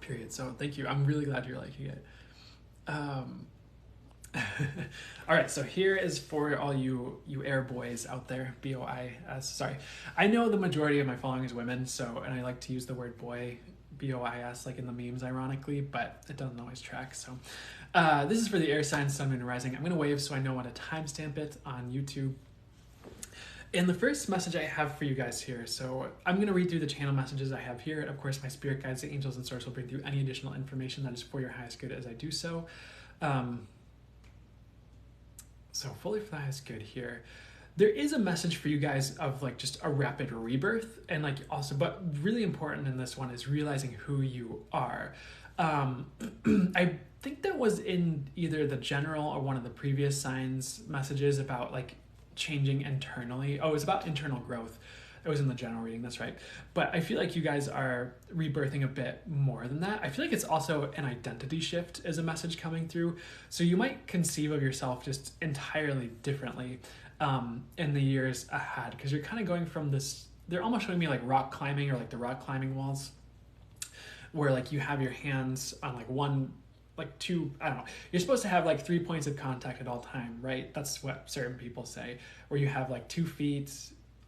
period. So thank you. I'm really glad you're liking it. All right, so here is for all you air boys out there, B-O-I-S, sorry. I know the majority of my following is women, so, and I like to use the word boy, B-O-I-S, like in the memes, ironically, but it doesn't always track. So this is for the air signs, Sun, Moon, and Rising. I'm going to wave so I know when to timestamp it on YouTube. And the first message I have for you guys here, so I'm going to read through the channel messages I have here. Of course, my spirit guides, the angels, and source will bring through any additional information that is for your highest good as I do so. So fully for the highest good here. There is a message for you guys of like just a rapid rebirth, and like also, but really important in this one is realizing who you are. I think that was in either the general or one of the previous signs messages about like changing internally. Oh, it was about internal growth. It was in the general reading, that's right. But I feel like you guys are rebirthing a bit more than that. I feel like it's also an identity shift as a message coming through. So you might conceive of yourself just entirely differently in the years ahead, because you're kind of going from this, they're almost showing me like rock climbing or like the rock climbing walls, where like you have your hands on like one, like two, I don't know, you're supposed to have like 3 points of contact at all time, right? That's what certain people say, where you have like 2 feet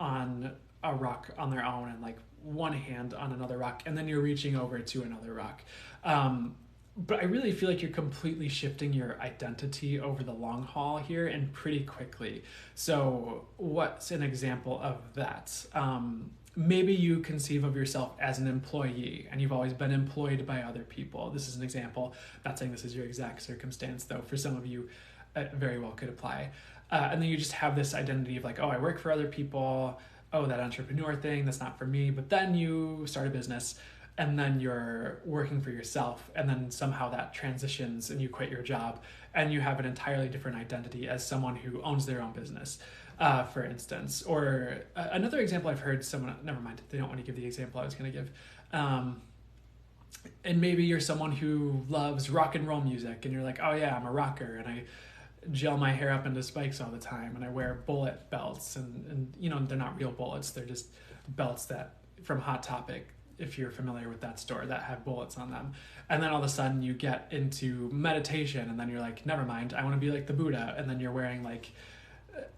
on a rock on their own and like one hand on another rock, and then you're reaching over to another rock. But I really feel like you're completely shifting your identity over the long haul here and pretty quickly. So what's an example of that? Maybe you conceive of yourself as an employee and you've always been employed by other people. This is an example. Not saying this is your exact circumstance, though. For some of you, it very well could apply. And then you just have this identity of like, oh, I work for other people. Oh, that entrepreneur thing, that's not for me. But then you start a business and then you're working for yourself, and then somehow that transitions and you quit your job and you have an entirely different identity as someone who owns their own business, for instance. Or another example I've heard someone, never mind, they don't want to give the example I was going to give. And maybe you're someone who loves rock and roll music and you're like, oh yeah, I'm a rocker and I gel my hair up into spikes all the time and I wear bullet belts and you know, they're not real bullets, they're just belts that from Hot Topic, if you're familiar with that store, that have bullets on them. And then all of a sudden you get into meditation and then you're like, never mind, I want to be like the Buddha. And then you're wearing like,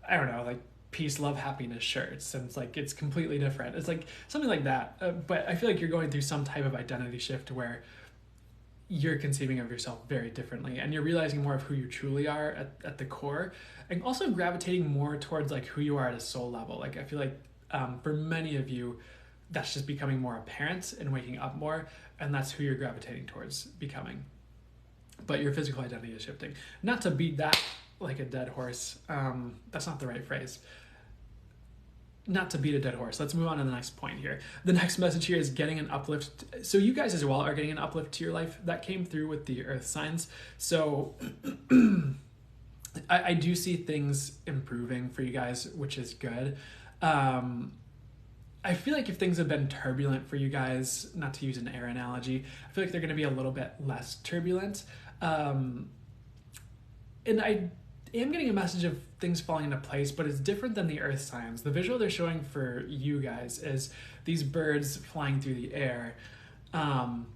I don't know, like peace, love, happiness shirts. And it's like, it's completely different. It's like something like that. But I feel like you're going through some type of identity shift where you're conceiving of yourself very differently and you're realizing more of who you truly are at the core, and also gravitating more towards like who you are at a soul level. Like I feel like for many of you, that's just becoming more apparent and waking up more, and that's who you're gravitating towards becoming. But your physical identity is shifting. Not to beat that like a dead horse, that's not the right phrase. Not to beat a dead horse. Let's move on to the next point here. The next message here is getting an uplift. So you guys as well are getting an uplift to your life. That came through with the earth signs. So I do see things improving for you guys, which is good. I feel like if things have been turbulent for you guys, not to use an air analogy, I feel like they're going to be a little bit less turbulent. And I am getting a message of things falling into place, but it's different than the earth signs. The visual they're showing for you guys is these birds flying through the air. And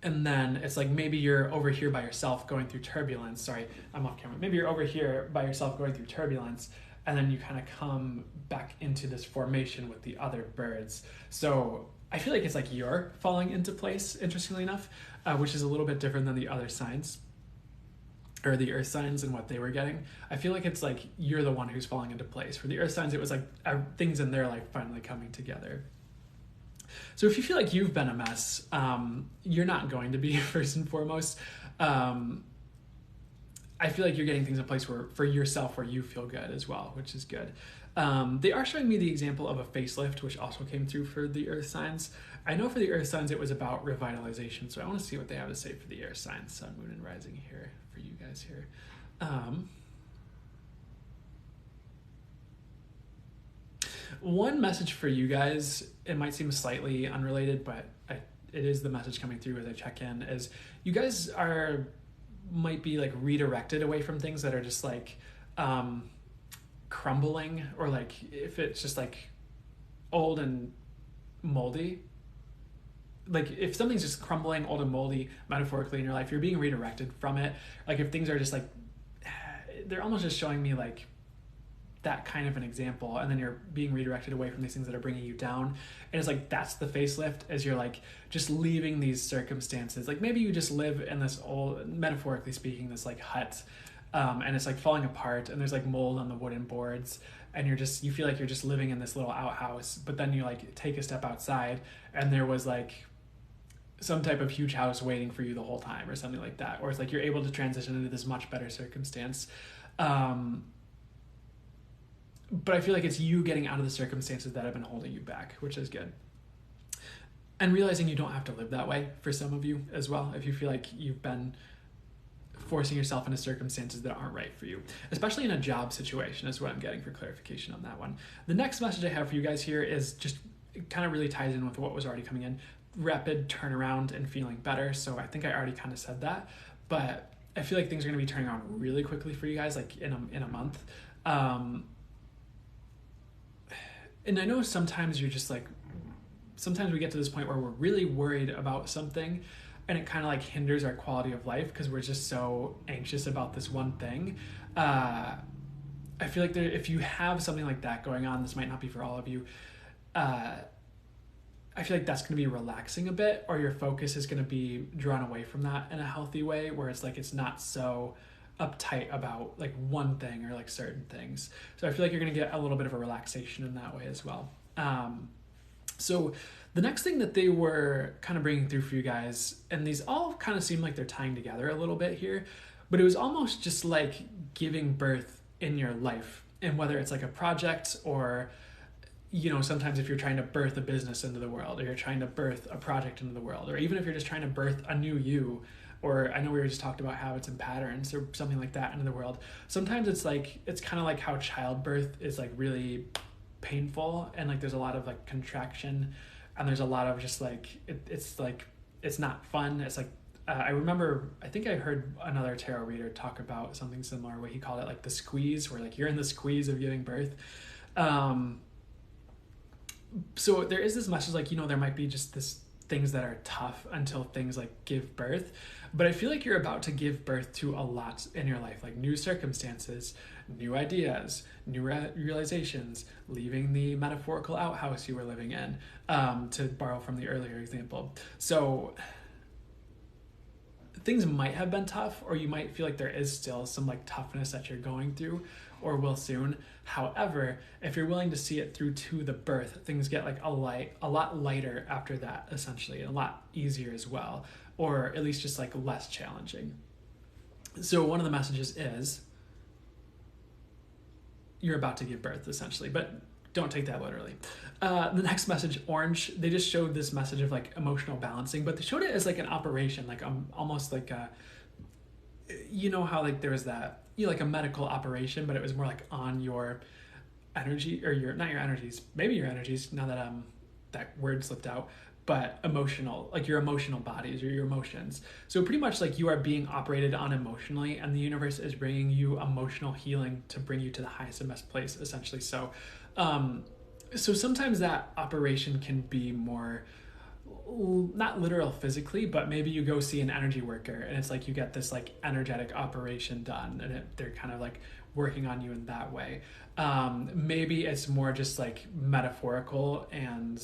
then it's like maybe you're over here by yourself going through turbulence. Sorry, I'm off camera. Maybe you're over here by yourself going through turbulence, and then you kind of come back into this formation with the other birds. So I feel like it's like you're falling into place, interestingly enough, which is a little bit different than the other signs, or the earth signs and what they were getting. I feel like it's like you're the one who's falling into place. For the earth signs, it was like things in their life finally coming together. So if you feel like you've been a mess, you're not going to be, first and foremost. I feel like you're getting things in place for yourself where you feel good as well, which is good. They are showing me the example of a facelift, which also came through for the earth signs. I know for the earth signs it was about revitalization, so I want to see what they have to say for the earth signs, sun, moon, and rising here for you guys here. One message for you guys, it might seem slightly unrelated, but it is the message coming through as I check in, is you guys might be like redirected away from things that are just like crumbling, or like if it's just like old and moldy. Like if something's just crumbling, old and moldy, metaphorically in your life, you're being redirected from it. Like if things are just like, they're almost just showing me like that kind of an example, and then you're being redirected away from these things that are bringing you down. And it's like that's the facelift, as you're like just leaving these circumstances. Like maybe you just live in this old, metaphorically speaking, this like hut, and it's like falling apart, and there's like mold on the wooden boards, and you feel like you're just living in this little outhouse. But then you like take a step outside, and there was like some type of huge house waiting for you the whole time, or something like that. Or it's like you're able to transition into this much better circumstance. But I feel like it's you getting out of the circumstances that have been holding you back, which is good. And realizing you don't have to live that way for some of you as well, if you feel like you've been forcing yourself into circumstances that aren't right for you, especially in a job situation, is what I'm getting for clarification on that one. The next message I have for you guys here is just, it kind of really ties in with what was already coming in. Rapid turnaround and feeling better. So I think I already kind of said that, but I feel like things are going to be turning around really quickly for you guys, like in a month. And I know sometimes sometimes we get to this point where we're really worried about something, and it kind of like hinders our quality of life because we're just so anxious about this one thing. I feel like if you have something like that going on, this might not be for all of you. I feel like that's going to be relaxing a bit, or your focus is going to be drawn away from that in a healthy way, where it's like it's not so uptight about like one thing or like certain things. So I feel like you're going to get a little bit of a relaxation in that way as well. So the next thing that they were kind of bringing through for you guys, and these all kind of seem like they're tying together a little bit here, but it was almost just like giving birth in your life. And whether it's like a project, or sometimes if you're trying to birth a business into the world, or you're trying to birth a project into the world, or even if you're just trying to birth a new you, or I know we were just talked about habits and patterns or something like that into the world. Sometimes it's kind of like how childbirth is like really painful, and like there's a lot of like contraction, and there's a lot of just like it's not fun. It's like I think I heard another tarot reader talk about something similar, where he called it like the squeeze, where like you're in the squeeze of giving birth. So there is this message like, there might be just this things that are tough until things like give birth, but I feel like you're about to give birth to a lot in your life, like new circumstances, new ideas, new realizations, leaving the metaphorical outhouse you were living in, to borrow from the earlier example. So things might have been tough, or you might feel like there is still some like toughness that you're going through, or will soon. However, if you're willing to see it through to the birth, things get like a lot lighter after that, essentially, a lot easier as well, or at least just like less challenging. So one of the messages is you're about to give birth, essentially, but don't take that literally. The next message, orange, they just showed this message of like emotional balancing, but they showed it as like an operation, like almost like how like there was that, like a medical operation, but it was more like on your energy, or not your energies, maybe your energies, now that that word slipped out, but emotional, like your emotional bodies or your emotions. So pretty much like you are being operated on emotionally, and the universe is bringing you emotional healing to bring you to the highest and best place, essentially. So sometimes that operation can be more not literal physically, but maybe you go see an energy worker and it's like you get this like energetic operation done, and they're kind of like working on you in that way. Maybe it's more just like metaphorical and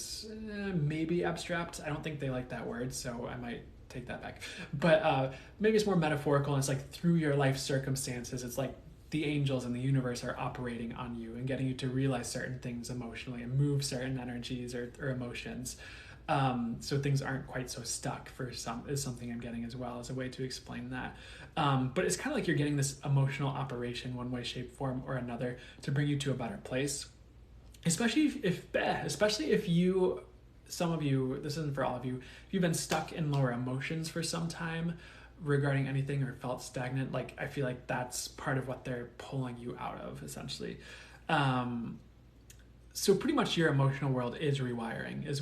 maybe abstract. I don't think they like that word, so I might take that back. But maybe it's more metaphorical, and it's like through your life circumstances, it's like the angels and the universe are operating on you and getting you to realize certain things emotionally and move certain energies or emotions. So things aren't quite so stuck for some, is something I'm getting as well as a way to explain that. But it's kind of like you're getting this emotional operation one way, shape, form, or another to bring you to a better place. Especially if you, some of you, this isn't for all of you, if you've been stuck in lower emotions for some time regarding anything or felt stagnant, like I feel like that's part of what they're pulling you out of, essentially. So pretty much your emotional world is rewiring, is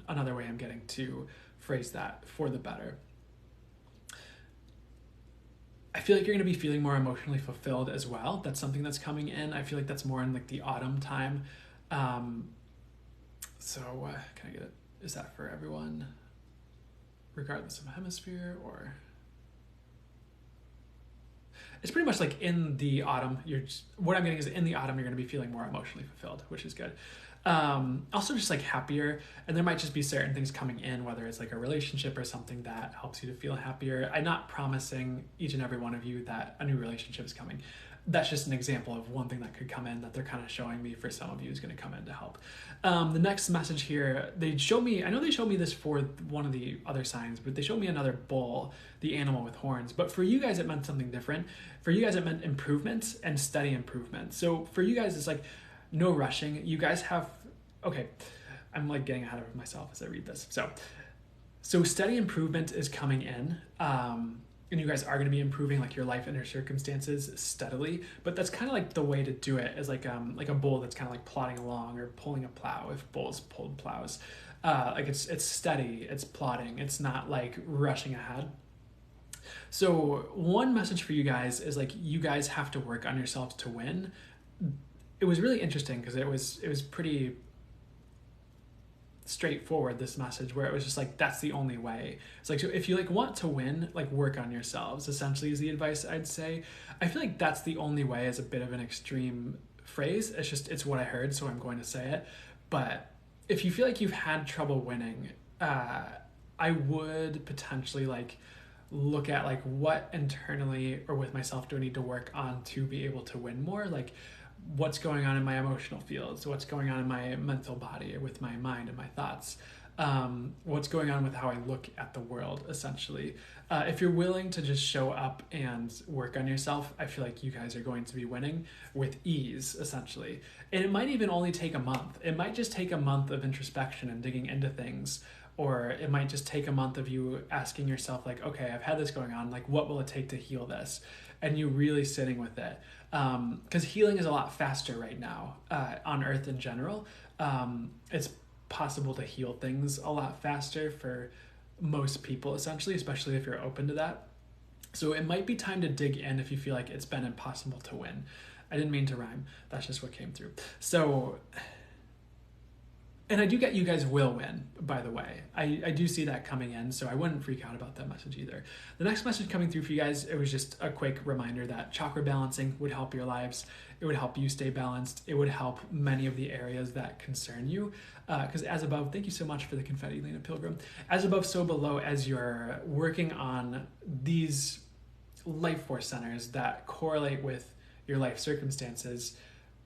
another way I'm getting to phrase that for the better. I feel like you're going to be feeling more emotionally fulfilled as well. That's something that's coming in. I feel like that's more in like the autumn time. Can I get it? Is that for everyone, regardless of hemisphere, or? It's pretty much like in the autumn, what I'm getting is in the autumn, you're going to be feeling more emotionally fulfilled, which is good. Also just like happier, and there might just be certain things coming in, whether it's like a relationship or something that helps you to feel happier. I'm not promising each and every one of you that a new relationship is coming. That's just an example of one thing that could come in that they're kind of showing me for some of you is going to come in to help. The next message here, I know they showed me this for one of the other signs, but they showed me another bull, the animal with horns. But for you guys, it meant something different. For you guys, it meant improvement and steady improvement. So for you guys, it's like no rushing. You guys have, okay, I'm like getting ahead of myself as I read this. So steady improvement is coming in. And you guys are going to be improving like your life and your circumstances steadily, but that's kind of like the way to do it, is like a bull that's kind of like plodding along or pulling a plow, if bulls pulled plows. Like it's steady, it's plodding, it's not like rushing ahead. So one message for you guys is like you guys have to work on yourselves to win. It was really interesting because it was pretty straightforward, this message, where it was just like that's the only way. It's like, so if you like want to win, like work on yourselves, essentially, is the advice I'd say. I feel like that's the only way is a bit of an extreme phrase. It's what I heard, so I'm going to say it. But if you feel like you've had trouble winning, I would potentially like look at like what internally or with myself do I need to work on to be able to win more. Like what's going on in my emotional fields, what's going on in my mental body or with my mind and my thoughts, what's going on with how I look at the world, essentially. If you're willing to just show up and work on yourself, I feel like you guys are going to be winning with ease, essentially. And it might even only take a month. It might just take a month of introspection and digging into things, or it might just take a month of you asking yourself like, okay, I've had this going on, like what will it take to heal this? And you really sitting with it. Because healing is a lot faster right now on Earth in general. It's possible to heal things a lot faster for most people, essentially, especially if you're open to that. So it might be time to dig in if you feel like it's been impossible to win. I didn't mean to rhyme. That's just what came through. So, and I do get you guys will win, by the way. I do see that coming in, so I wouldn't freak out about that message either. The next message coming through for you guys, it was just a quick reminder that chakra balancing would help your lives. It would help you stay balanced. It would help many of the areas that concern you. Because as above, thank you so much for the confetti, Lena Pilgrim. As above, so below, as you're working on these life force centers that correlate with your life circumstances,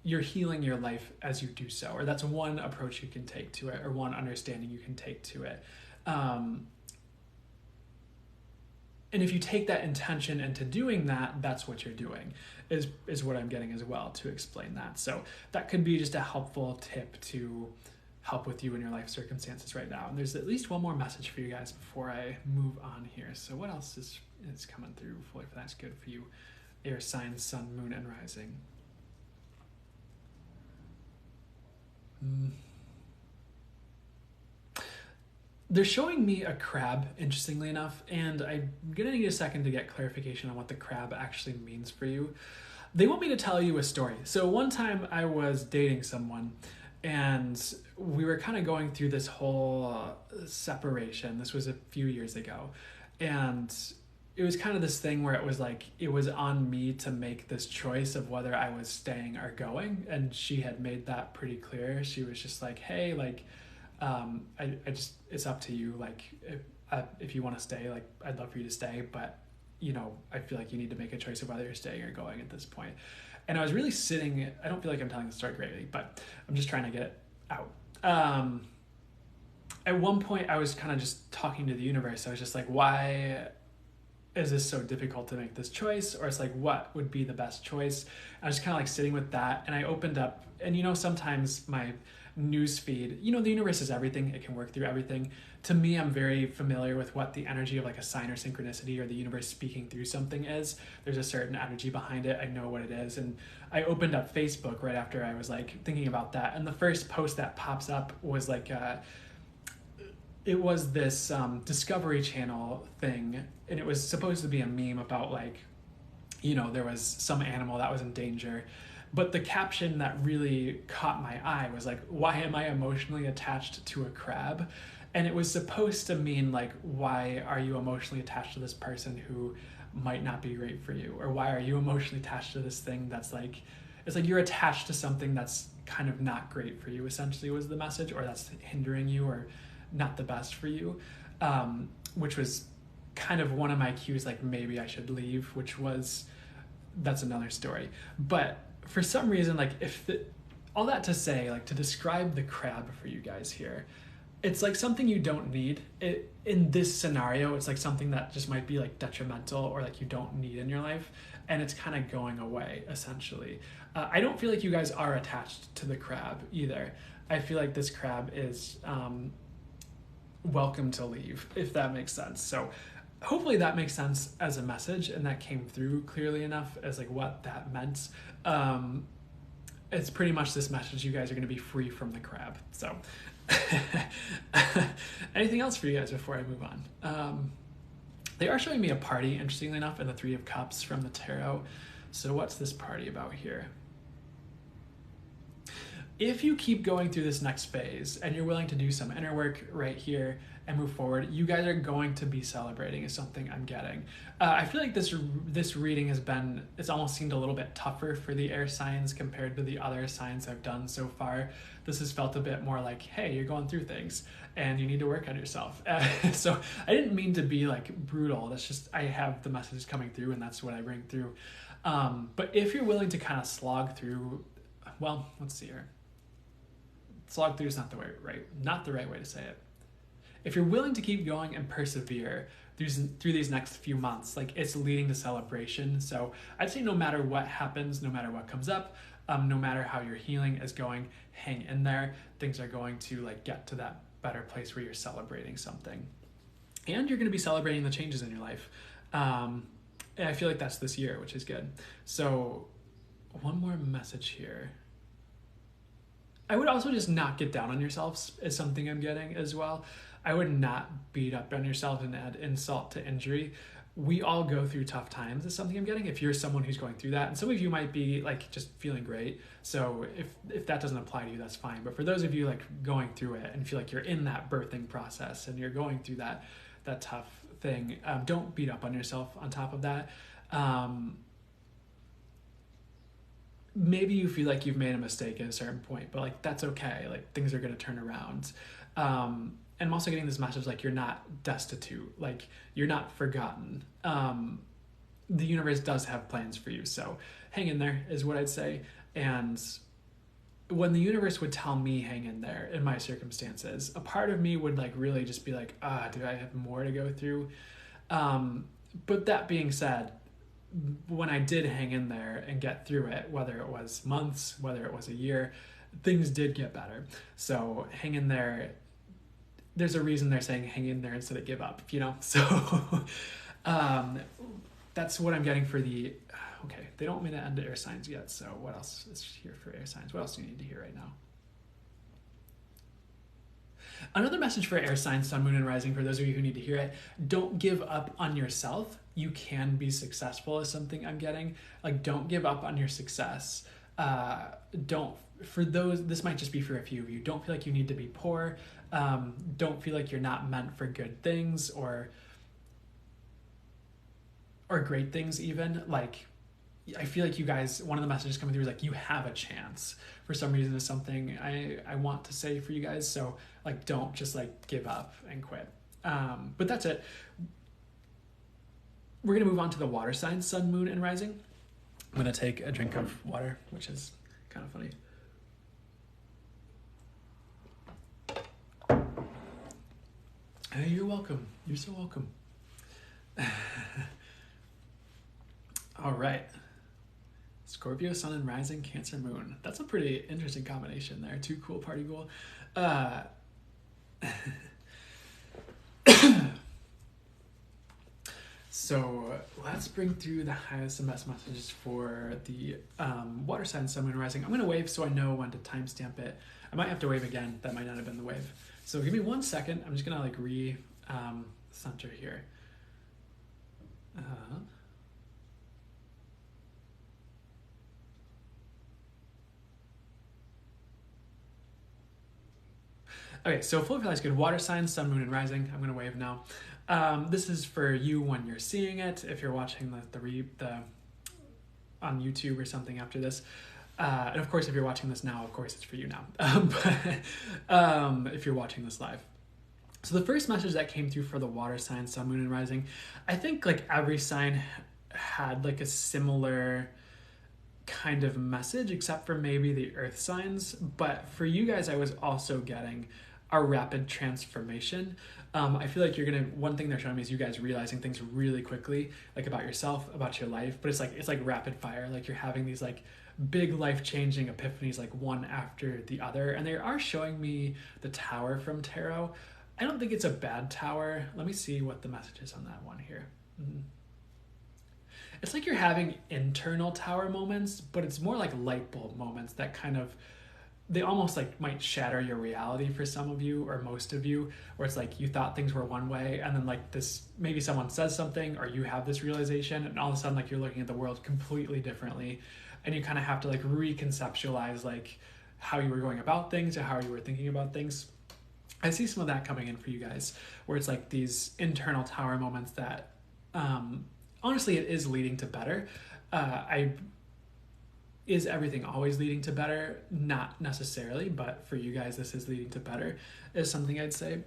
you're healing your life as you do so, or that's one approach you can take to it, or one understanding you can take to it. And if you take that intention into doing that, that's what you're doing, is what I'm getting as well to explain that. So that could be just a helpful tip to help with you in your life circumstances right now. And there's at least one more message for you guys before I move on here. So what else is coming through? Hopefully that's good for you. Air signs, sun, moon, and rising. They're showing me a crab, interestingly enough, and I'm gonna need a second to get clarification on what the crab actually means for you. They want me to tell you a story. So one time I was dating someone, and we were kind of going through this whole separation. This was a few years ago, and it was kind of this thing where it was like it was on me to make this choice of whether I was staying or going, and she had made that pretty clear. She was just like, hey, like I just, it's up to you, like if you want to stay, like I'd love for you to stay, but you know, I feel like you need to make a choice of whether you're staying or going at this point. And I was really sitting, I don't feel like I'm telling the story greatly, but I'm just trying to get it out. At one point I was kind of just talking to the universe. I was just like, why is this so difficult to make this choice? Or it's like, what would be the best choice? I was kind of like sitting with that, and I opened up, and you know, sometimes my news feed, you know, the universe is everything. It can work through everything. To me, I'm very familiar with what the energy of like a sign or synchronicity or the universe speaking through something is. There's a certain energy behind it. I know what it is. And I opened up Facebook right after I was like thinking about that. And the first post that pops up was like, it was this Discovery Channel thing. And it was supposed to be a meme about like, you know, there was some animal that was in danger. But the caption that really caught my eye was like, why am I emotionally attached to a crab? And it was supposed to mean like, why are you emotionally attached to this person who might not be great for you? Or why are you emotionally attached to this thing that's like, it's like you're attached to something that's kind of not great for you, essentially was the message, or that's hindering you or not the best for you, which was kind of one of my cues, like maybe I should leave, which was, that's another story. But for some reason, like all that to say, like to describe the crab for you guys here, it's like something you don't need. In this scenario, it's like something that just might be like detrimental or like you don't need in your life, and it's kind of going away, essentially. I don't feel like you guys are attached to the crab either. I feel like this crab is welcome to leave, if that makes sense. So hopefully that makes sense as a message, and that came through clearly enough as like what that meant. It's pretty much this message: you guys are going to be free from the crab. So anything else for you guys before I move on? They are showing me a party, interestingly enough, in the Three of Cups from the tarot. So what's this party about here? If you keep going through this next phase and you're willing to do some inner work right here and move forward, you guys are going to be celebrating is something I'm getting. I feel like this reading has been, it's almost seemed a little bit tougher for the air signs compared to the other signs I've done so far. This has felt a bit more like, hey, you're going through things and you need to work on yourself. So I didn't mean to be like brutal. That's just, I have the messages coming through and that's what I bring through. But if you're willing to kind of slog through, well, let's see here. Slog through is not the right way to say it. If you're willing to keep going and persevere through these next few months, like it's leading to celebration. So I'd say no matter what happens, no matter what comes up, no matter how your healing is going, hang in there. Things are going to like get to that better place where you're celebrating something. And you're going to be celebrating the changes in your life. And I feel like that's this year, which is good. So one more message here. I would also just not get down on yourselves is something I'm getting as well. I would not beat up on yourself and add insult to injury. We all go through tough times is something I'm getting. If you're someone who's going through that, and some of you might be like just feeling great. So if that doesn't apply to you, that's fine. But for those of you like going through it and feel like you're in that birthing process and you're going through that tough thing, don't beat up on yourself on top of that. Maybe you feel like you've made a mistake at a certain point, but like that's okay. Like things are going to turn around. And I'm also getting this message like you're not destitute, like you're not forgotten. The universe does have plans for you, so hang in there is what I'd say. And when the universe would tell me hang in there in my circumstances, a part of me would like really just be like, do I have more to go through? But that being said, when I did hang in there and get through it, whether it was months, whether it was a year, things did get better. So hang in there. There's a reason they're saying hang in there instead of give up, you know? So that's what I'm getting for the, okay, they don't want me to end air signs yet. So what else is here for air signs? What else do you need to hear right now? Another message for air signs, sun, moon, and rising, for those of you who need to hear it, don't give up on yourself. You can be successful is something I'm getting. Like, don't give up on your success. Don't for those, this might just be for a few of you. Don't feel like you need to be poor. Don't feel like you're not meant for good things or great things even. Like, I feel like you guys, one of the messages coming through is like, you have a chance. For some reason is something I want to say for you guys. So like, don't just like give up and quit. But that's it. We're going to move on to the water signs, sun, moon, and rising. I'm going to take a drink of water, which is kind of funny. Hey, you're welcome. You're so welcome. All right. Scorpio, sun, and rising, Cancer, moon. That's a pretty interesting combination there. Too cool, party goal. So let's bring through the highest and best messages for the water sign, sun, moon, rising. I'm going to wave so I know when to timestamp it. I might have to wave again. That might not have been the wave. So give me 1 second. I'm just going to like center here. Okay, so full is good. Water sign, sun, moon, and rising. I'm going to wave now. This is for you when you're seeing it. If you're watching the on YouTube or something after this. And of course, if you're watching this now, of course, it's for you now. But if you're watching this live. So the first message that came through for the water sign, sun, moon, and rising, I think like every sign had like a similar kind of message, except for maybe the earth signs. But for you guys, I was also getting a rapid transformation. I feel like one thing they're showing me is you guys realizing things really quickly, like about yourself, about your life, but it's like rapid fire. Like you're having these like big life-changing epiphanies, like one after the other. And they are showing me the tower from tarot. I don't think it's a bad tower. Let me see what the message is on that one here. It's like you're having internal tower moments, but it's more like light bulb moments that kind of, they almost like might shatter your reality for some of you or most of you, where it's like you thought things were one way and then like this, maybe someone says something or you have this realization and all of a sudden like you're looking at the world completely differently and you kind of have to like reconceptualize like how you were going about things or how you were thinking about things. I see some of that coming in for you guys where it's like these internal tower moments that honestly it is leading to better. Is everything always leading to better? Not necessarily, but for you guys, this is leading to better, is something I'd say.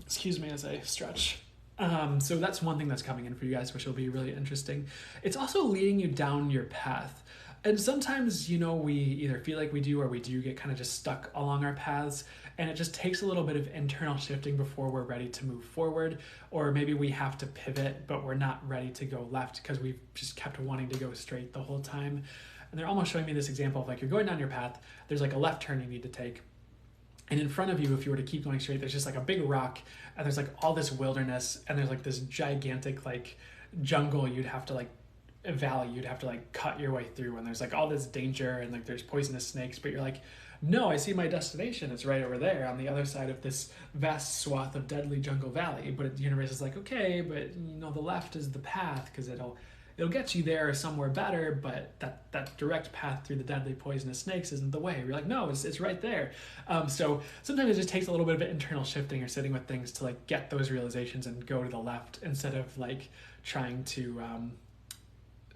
Excuse me as I stretch. So that's one thing that's coming in for you guys, which will be really interesting. It's also leading you down your path. And sometimes, you know, we either feel like we do or we do get kind of just stuck along our paths. And it just takes a little bit of internal shifting before we're ready to move forward. Or maybe we have to pivot, but we're not ready to go left because we've just kept wanting to go straight the whole time. And they're almost showing me this example of like you're going down your path, there's like a left turn you need to take. And in front of you, if you were to keep going straight, there's just like a big rock and there's like all this wilderness and there's like this gigantic like jungle you'd have to like, a valley you'd have to like cut your way through. And there's like all this danger and like there's poisonous snakes, but you're like, no, I see my destination. It's right over there on the other side of this vast swath of deadly jungle valley. But the universe is like, okay, but you know, the left is the path because it'll get you there somewhere better, but that direct path through the deadly poisonous snakes isn't the way. We're like, no, it's right there. So sometimes it just takes a little bit of internal shifting or sitting with things to like get those realizations and go to the left instead of like trying to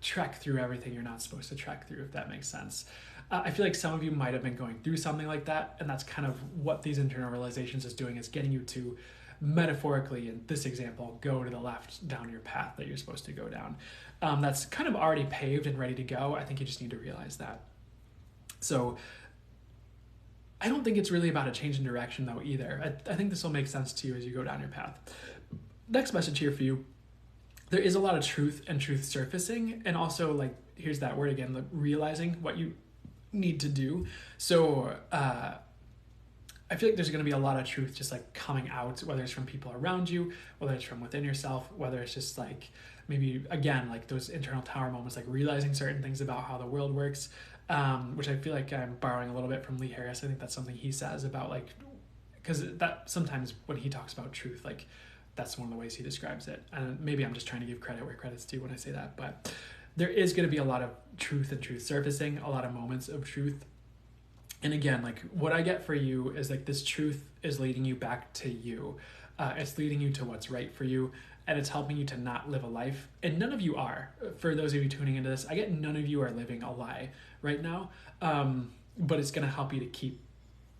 trek through everything you're not supposed to trek through, if that makes sense. I feel like some of you might have been going through something like that, and that's kind of what these internal realizations is doing, is getting you to, metaphorically in this example, go to the left down your path that you're supposed to go down. That's kind of already paved and ready to go. I think you just need to realize that. So I don't think it's really about a change in direction though either. I think this will make sense to you as you go down your path. Next message here for you. There is a lot of truth and truth surfacing, and also like, here's that word again, like realizing what you need to do. So I feel like there's going to be a lot of truth just like coming out, whether it's from people around you, whether it's from within yourself, whether it's just like maybe again like those internal tower moments, like realizing certain things about how the world works, which I feel like I'm borrowing a little bit from Lee Harris. I think that's something he says about like, because that sometimes when he talks about truth, like that's one of the ways he describes it. And maybe I'm just trying to give credit where credit's due when I say that, but there is going to be a lot of truth and truth surfacing, a lot of moments of truth. And again, like what I get for you is like this truth is leading you back to you. It's leading you to what's right for you, and it's helping you to not live a life. And none of you are. For those of you tuning into this, I get none of you are living a lie right now. But it's going to help you to keep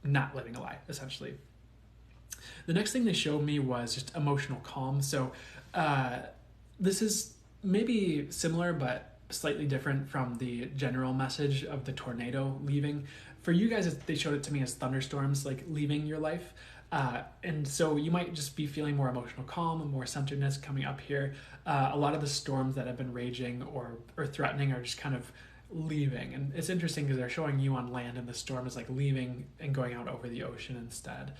not living a lie, essentially. The next thing they showed me was just emotional calm. So this is maybe similar, but slightly different from the general message of the tornado leaving. For you guys, they showed it to me as thunderstorms, like leaving your life. And so you might just be feeling more emotional calm and more centeredness coming up here. A lot of the storms that have been raging or threatening are just kind of leaving. And it's interesting because they're showing you on land and the storm is like leaving and going out over the ocean instead.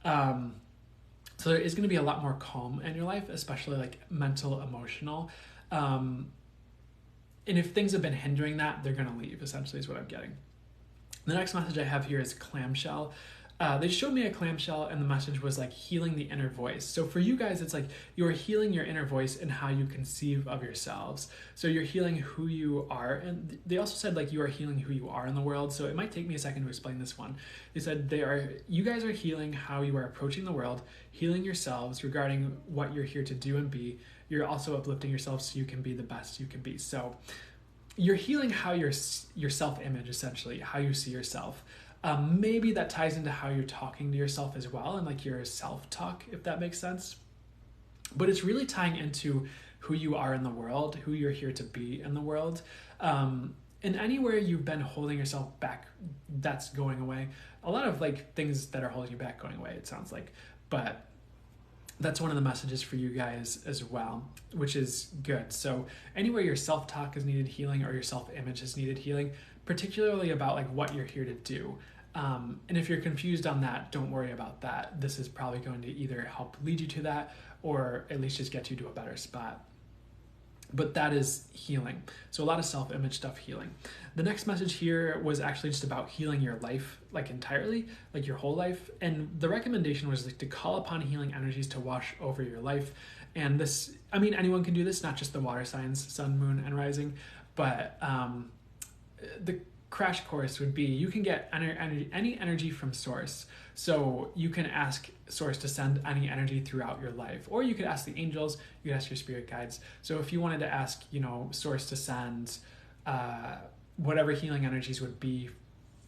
So there is going to be a lot more calm in your life, especially like mental, emotional. And if things have been hindering that, they're going to leave, essentially is what I'm getting. The next message I have here is clamshell. They showed me a clamshell and the message was like healing the inner voice. So for you guys, it's like you're healing your inner voice and how you conceive of yourselves. So you're healing who you are. And they also said like you are healing who you are in the world. So it might take me a second to explain this one. They said you guys are healing how you are approaching the world, healing yourselves regarding what you're here to do and be. You're also uplifting yourself so you can be the best you can be. So you're healing how your self-image, essentially, how you see yourself. Maybe that ties into how you're talking to yourself as well, and like your self-talk, if that makes sense. But it's really tying into who you are in the world, who you're here to be in the world. And anywhere you've been holding yourself back, that's going away. A lot of like things that are holding you back going away, it sounds like. But that's one of the messages for you guys as well, which is good. So anywhere your self-talk is needed healing or your self-image is needed healing, particularly about like what you're here to do. And if you're confused on that, don't worry about that. This is probably going to either help lead you to that or at least just get you to a better spot. But that is healing. So a lot of self-image stuff healing. The next message here was actually just about healing your life, like entirely, like your whole life. And the recommendation was like to call upon healing energies to wash over your life. And this, I mean, anyone can do this, not just the water signs, sun, moon, and rising. But the crash course would be you can get any energy from source. So you can ask source to send any energy throughout your life, or you could ask the angels, you could ask your spirit guides. So if you wanted to ask, source to send whatever healing energies would be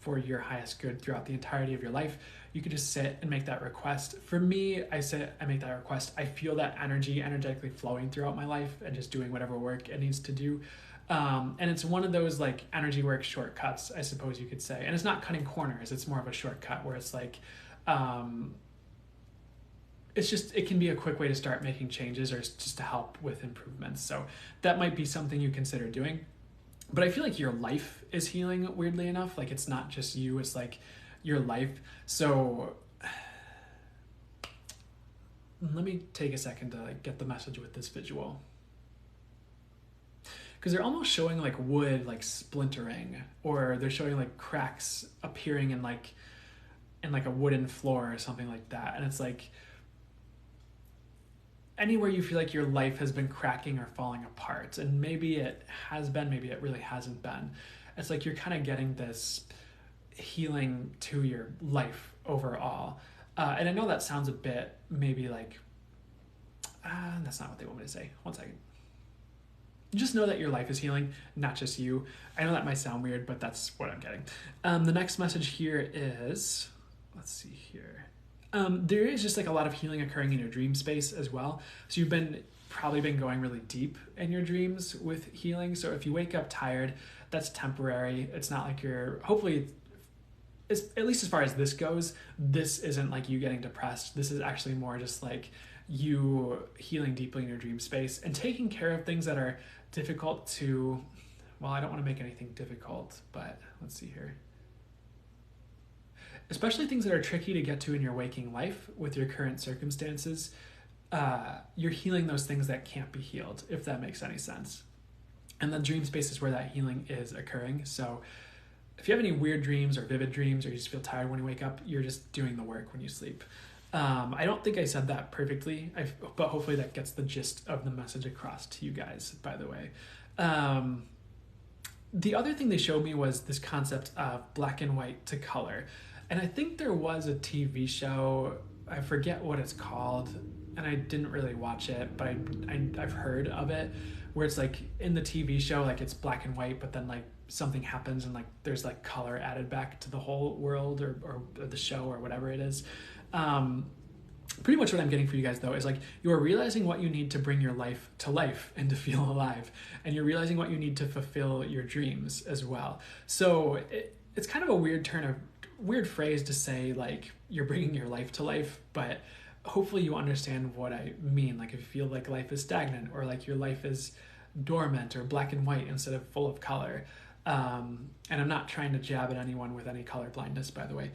for your highest good throughout the entirety of your life, you could just sit and make that request. For me, I make that request. I feel that energy energetically flowing throughout my life and just doing whatever work it needs to do. And it's one of those like energy work shortcuts, I suppose you could say. And it's not cutting corners. It's more of a shortcut where it's like, it can be a quick way to start making changes or just to help with improvements. So that might be something you consider doing. But I feel like your life is healing, weirdly enough. Like it's not just you, it's like your life. So let me take a second to like get the message with this visual. Because they're almost showing like wood like splintering, or they're showing like cracks appearing in like a wooden floor or something like that. And it's like anywhere you feel like your life has been cracking or falling apart, and maybe it has been, maybe it really hasn't been. It's like you're kind of getting this healing to your life overall. And I know that sounds a bit maybe like, that's not what they want me to say. One second. Just know that your life is healing, not just you. I know that might sound weird, but that's what I'm getting. The next message here is, let's see here. There is just like a lot of healing occurring in your dream space as well. So you've probably been going really deep in your dreams with healing. So if you wake up tired, that's temporary. It's not like hopefully, at least as far as this goes, this isn't like you getting depressed. This is actually more just like you healing deeply in your dream space and taking care of things that are difficult to, I don't want to make anything difficult, but let's see here. Especially things that are tricky to get to in your waking life with your current circumstances. You're healing those things that can't be healed, if that makes any sense. And the dream space is where that healing is occurring. So if you have any weird dreams or vivid dreams, or you just feel tired when you wake up, you're just doing the work when you sleep. I don't think I said that perfectly, but hopefully that gets the gist of the message across to you guys, by the way. the other thing they showed me was this concept of black and white to color. And I think there was a TV show, I forget what it's called, and I didn't really watch it, but I've heard of it, where it's like in the TV show, like it's black and white, but then like something happens and like there's like color added back to the whole world or the show or whatever it is. Pretty much what I'm getting for you guys though is like you're realizing what you need to bring your life to life and to feel alive, and you're realizing what you need to fulfill your dreams as well. So it's kind of a weird phrase to say like you're bringing your life to life, but hopefully you understand what I mean. Like if you feel like life is stagnant or like your life is dormant or black and white instead of full of color. And I'm not trying to jab at anyone with any color blindness, by the way.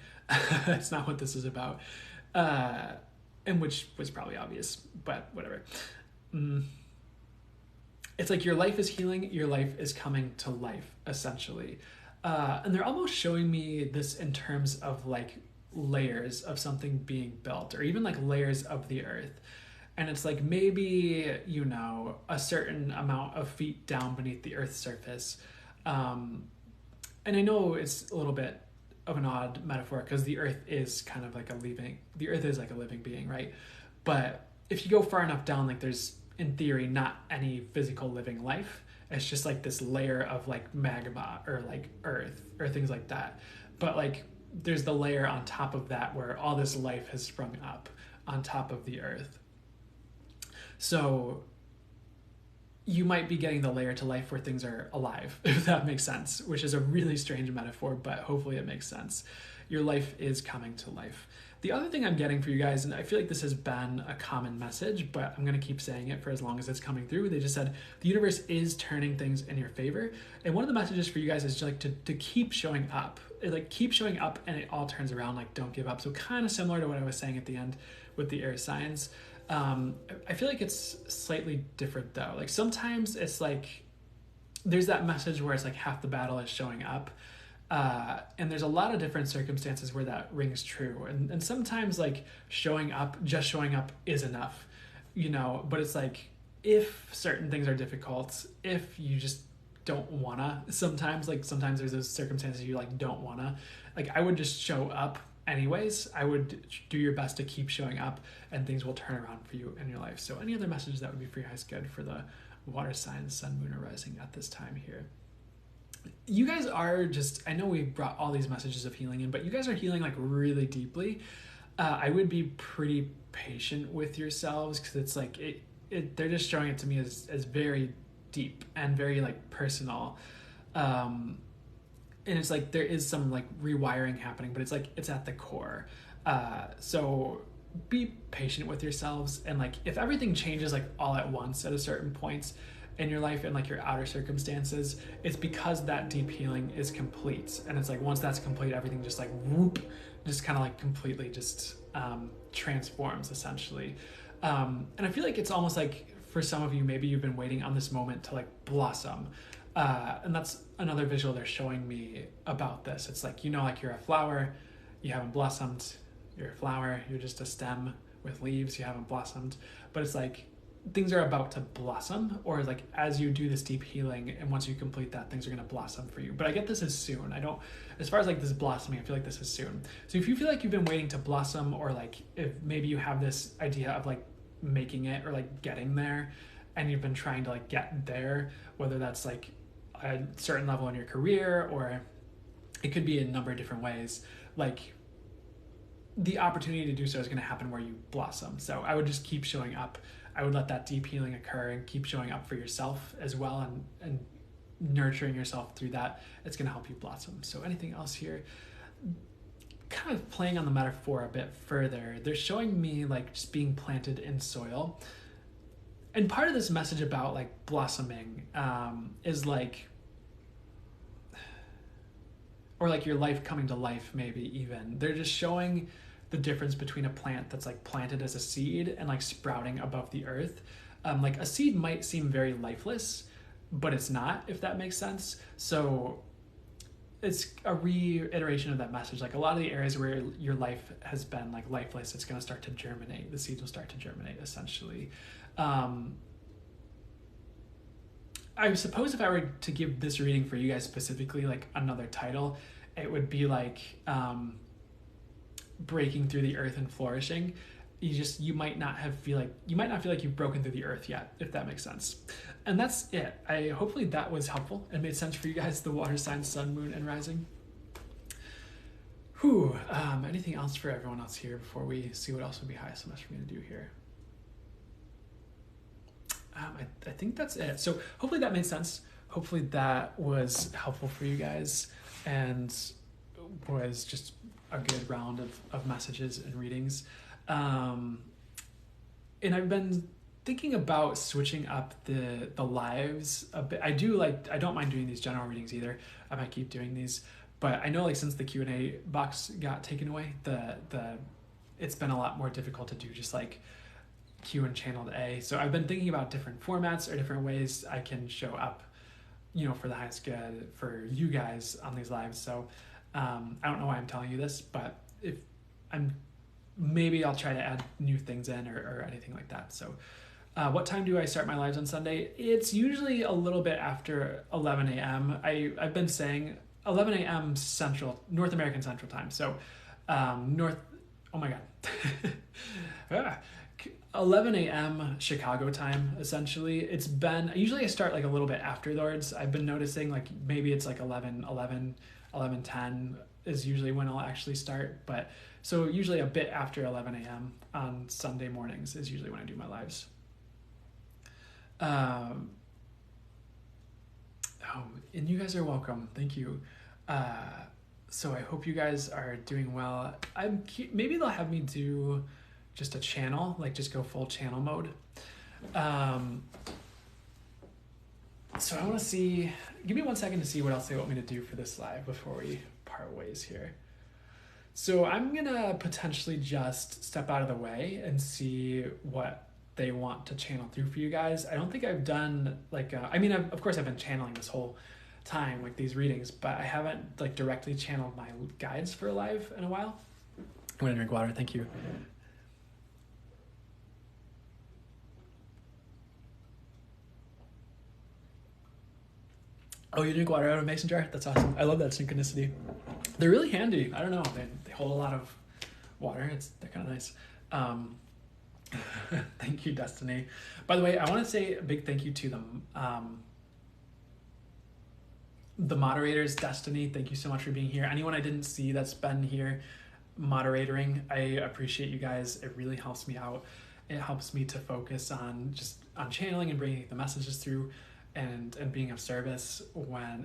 That's not what this is about. And which was probably obvious, but whatever. It's like your life is healing, your life is coming to life, essentially. And they're almost showing me this in terms of like layers of something being built, or even like layers of the earth. And it's like maybe, you know, a certain amount of feet down beneath the earth's surface. And I know it's a little bit of an odd metaphor because the earth is kind of like a living being, right? But if you go far enough down, like there's in theory not any physical living life. It's just like this layer of like magma or like earth or things like that. But like there's the layer on top of that where all this life has sprung up on top of the earth. So you might be getting the layer to life where things are alive, if that makes sense, which is a really strange metaphor, but hopefully it makes sense. Your life is coming to life. The other thing I'm getting for you guys, and I feel like this has been a common message, but I'm going to keep saying it for as long as it's coming through. They just said the universe is turning things in your favor. And one of the messages for you guys is like to keep showing up. Like keep showing up and it all turns around, like don't give up. So kind of similar to what I was saying at the end with the air signs. I feel like it's slightly different though. Like sometimes it's like there's that message where it's like half the battle is showing up. And there's a lot of different circumstances where that rings true. And sometimes like just showing up is enough, you know, but it's like if certain things are difficult, if you just don't wanna, sometimes there's those circumstances you like don't wanna, like I would just show up anyways. I would do your best to keep showing up and things will turn around for you in your life. So any other messages that would be for you guys good for the water signs, sun, moon, or rising at this time here? You guys are just, I know we brought all these messages of healing in, but you guys are healing like really deeply. I would be pretty patient with yourselves because it's like, they're just showing it to me as very deep and very like personal. And it's like there is some like rewiring happening, but it's like it's at the core. So be patient with yourselves, and like if everything changes like all at once at a certain point in your life and like your outer circumstances, it's because that deep healing is complete. And it's like once that's complete, everything just like whoop, just kind of like completely just transforms essentially. And I feel like it's almost like for some of you, maybe you've been waiting on this moment to like blossom. And that's another visual they're showing me about this. It's like, you know, like you're a flower, you haven't blossomed, you're a flower, you're just a stem with leaves, you haven't blossomed. But it's like things are about to blossom, or like as you do this deep healing and once you complete that, things are going to blossom for you. But I get this is soon. As far as like this blossoming, I feel like this is soon. So if you feel like you've been waiting to blossom, or like if maybe you have this idea of like making it or like getting there and you've been trying to like get there, whether that's like a certain level in your career or it could be a number of different ways, like the opportunity to do so is going to happen where you blossom. So I would just keep showing up. I would let that deep healing occur and keep showing up for yourself as well, and nurturing yourself through that. It's going to help you blossom. So anything else here? Kind of playing on the metaphor a bit further, they're showing me like just being planted in soil. And part of this message about like blossoming is like, or like your life coming to life, maybe even. They're just showing the difference between a plant that's like planted as a seed and like sprouting above the earth. Like a seed might seem very lifeless, but it's not, if that makes sense. So it's a reiteration of that message. Like a lot of the areas where your life has been like lifeless, it's going to start to germinate. The seeds will start to germinate essentially. I suppose if I were to give this reading for you guys specifically, like another title, it would be like breaking through the earth and flourishing. You might not feel like you've broken through the earth yet, if that makes sense. And that's it. Hopefully that was helpful and made sense for you guys, the water signs, sun, moon, and rising. Whew. Anything else for everyone else here before we see what else would be highest and best for me to do here? I think that's it. So hopefully that made sense. Hopefully that was helpful for you guys and was just a good round of messages and readings. And I've been thinking about switching up the lives a bit. I don't mind doing these general readings either. I might keep doing these, but I know like since the Q&A box got taken away, it's been a lot more difficult to do just like Q and channeled A. So I've been thinking about different formats or different ways I can show up, for the highest good for you guys on these lives. So I don't know why I'm telling you this, but maybe I'll try to add new things in or anything like that. So what time do I start my lives on Sunday? It's usually a little bit after 11 a.m. I've been saying 11 a.m. Central, North American Central Time. So oh my God. 11 a.m. Chicago time, essentially. Usually I start like a little bit afterwards. I've been noticing like maybe it's like 11:10 is usually when I'll actually start. But so usually a bit after 11 a.m. on Sunday mornings is usually when I do my lives. And you guys are welcome. Thank you. So I hope you guys are doing well. Maybe they'll have me do just a channel, like just go full channel mode. So I want to see, give me 1 second to see what else they want me to do for this live before we part ways here. So I'm gonna potentially just step out of the way and see what they want to channel through for you guys. I don't think I've done like, of course I've been channeling this whole time, like these readings, but I haven't like directly channeled my guides for a live in a while. I'm gonna drink water, thank you. Oh, you drink water out of a mason jar? That's awesome. I love that synchronicity. They're really handy. I don't know. They hold a lot of water. They're kind of nice. Thank you, Destiny. By the way, I want to say a big thank you to the moderators. Destiny, thank you so much for being here. Anyone I didn't see that's been here moderating, I appreciate you guys. It really helps me out. It helps me to focus on channeling and bringing the messages through and being of service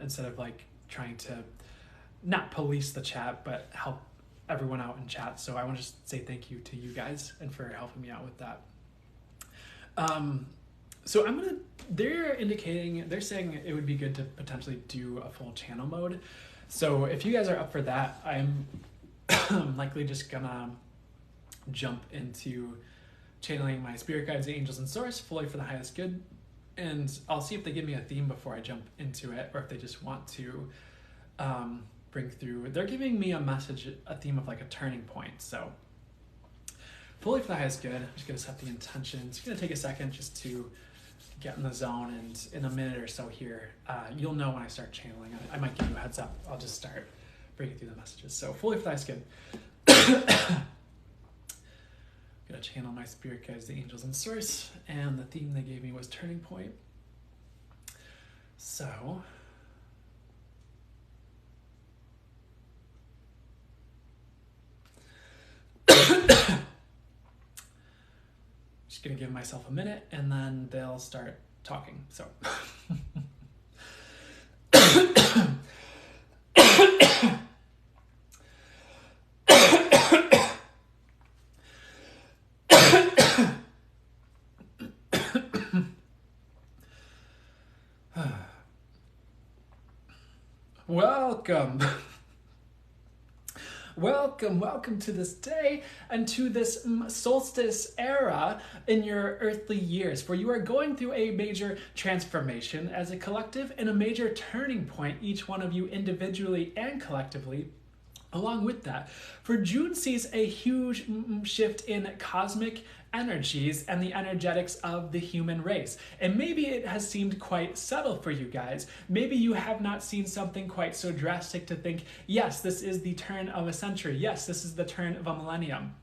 instead of like trying to not police the chat, but help everyone out in chat. So I want to just say thank you to you guys and for helping me out with that. So they're saying it would be good to potentially do a full channel mode. So if you guys are up for that, I'm likely just gonna jump into channeling my spirit guides, the angels, and source fully for the highest good. And I'll see if they give me a theme before I jump into it, or if they just want to bring through. They're giving me a theme of like a turning point. So fully for the highest good. I'm just going to set the intention. It's going to take a second just to get in the zone. And in a minute or so here, you'll know when I start channeling. I might give you a heads up. I'll just start bringing through the messages. So fully for the highest good. I'm gonna channel my spirit guides, the angels, and source, and the theme they gave me was turning point. So just gonna give myself a minute and then they'll start talking. So welcome to this day and to this solstice era in your earthly years, for you are going through a major transformation as a collective and a major turning point, each one of you individually and collectively, Along with that, for June sees a huge shift in cosmic energies and the energetics of the human race. And maybe it has seemed quite subtle for you guys. Maybe you have not seen something quite so drastic to think, yes, this is the turn of a century. Yes, this is the turn of a millennium.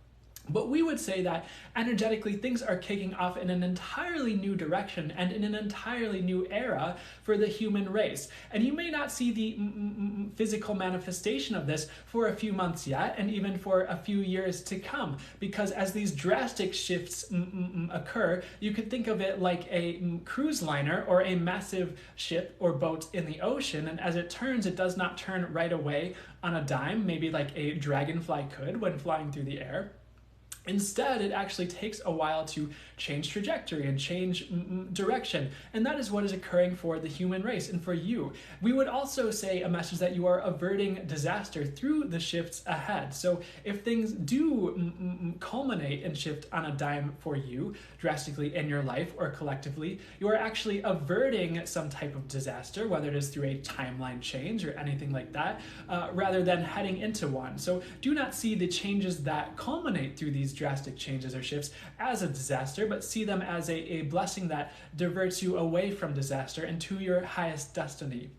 But we would say that energetically things are kicking off in an entirely new direction and in an entirely new era for the human race. And you may not see the physical manifestation of this for a few months yet, and even for a few years to come, because as these drastic shifts occur, you could think of it like a cruise liner or a massive ship or boat in the ocean, and as it turns, it does not turn right away on a dime, maybe like a dragonfly could when flying through the air. Instead, it actually takes a while to change trajectory and change direction. And that is what is occurring for the human race and for you. We would also say a message that you are averting disaster through the shifts ahead. So if things do culminate and shift on a dime for you, drastically in your life or collectively, you are actually averting some type of disaster, whether it is through a timeline change or anything like that, rather than heading into one. So do not see the changes that culminate through these drastic changes or shifts as a disaster, but see them as a blessing that diverts you away from disaster and to your highest destiny.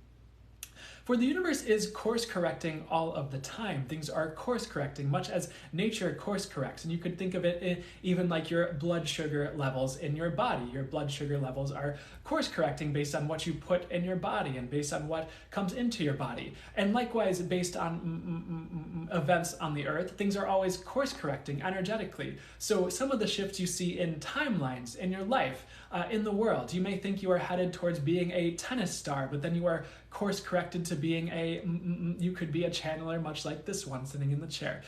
For the universe is course correcting all of the time. Things are course correcting, much as nature course corrects. And you could think of it even like your blood sugar levels in your body. Your blood sugar levels are course correcting based on what you put in your body and based on what comes into your body. And likewise, based on events on the earth, things are always course correcting energetically. So some of the shifts you see in timelines in your life, in the world, you may think you are headed towards being a tennis star, but then you are course corrected to being you could be a channeler, much like this one sitting in the chair.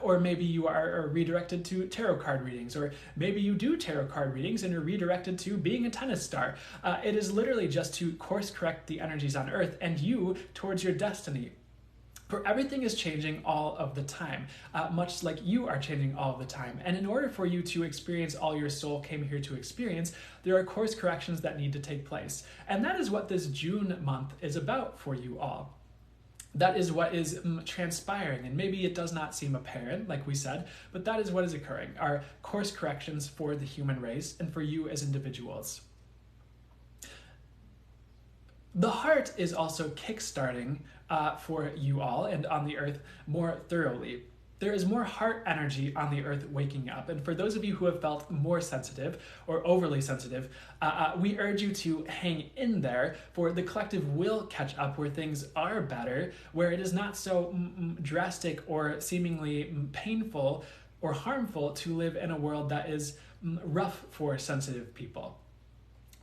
Or maybe you are redirected to tarot card readings, or maybe you do tarot card readings and you're redirected to being a tennis star. It is literally just to course correct the energies on earth and you towards your destiny. For everything is changing all of the time, much like you are changing all of the time. And in order for you to experience all your soul came here to experience, there are course corrections that need to take place. And that is what this June month is about for you all. That is what is transpiring. And maybe it does not seem apparent, like we said, but that is what is occurring, are course corrections for the human race and for you as individuals. The heart is also kickstarting for you all and on the earth more thoroughly. There is more heart energy on the earth waking up. And for those of you who have felt more sensitive or overly sensitive, we urge you to hang in there, for the collective will catch up where things are better, where it is not so drastic or seemingly painful or harmful to live in a world that is rough for sensitive people.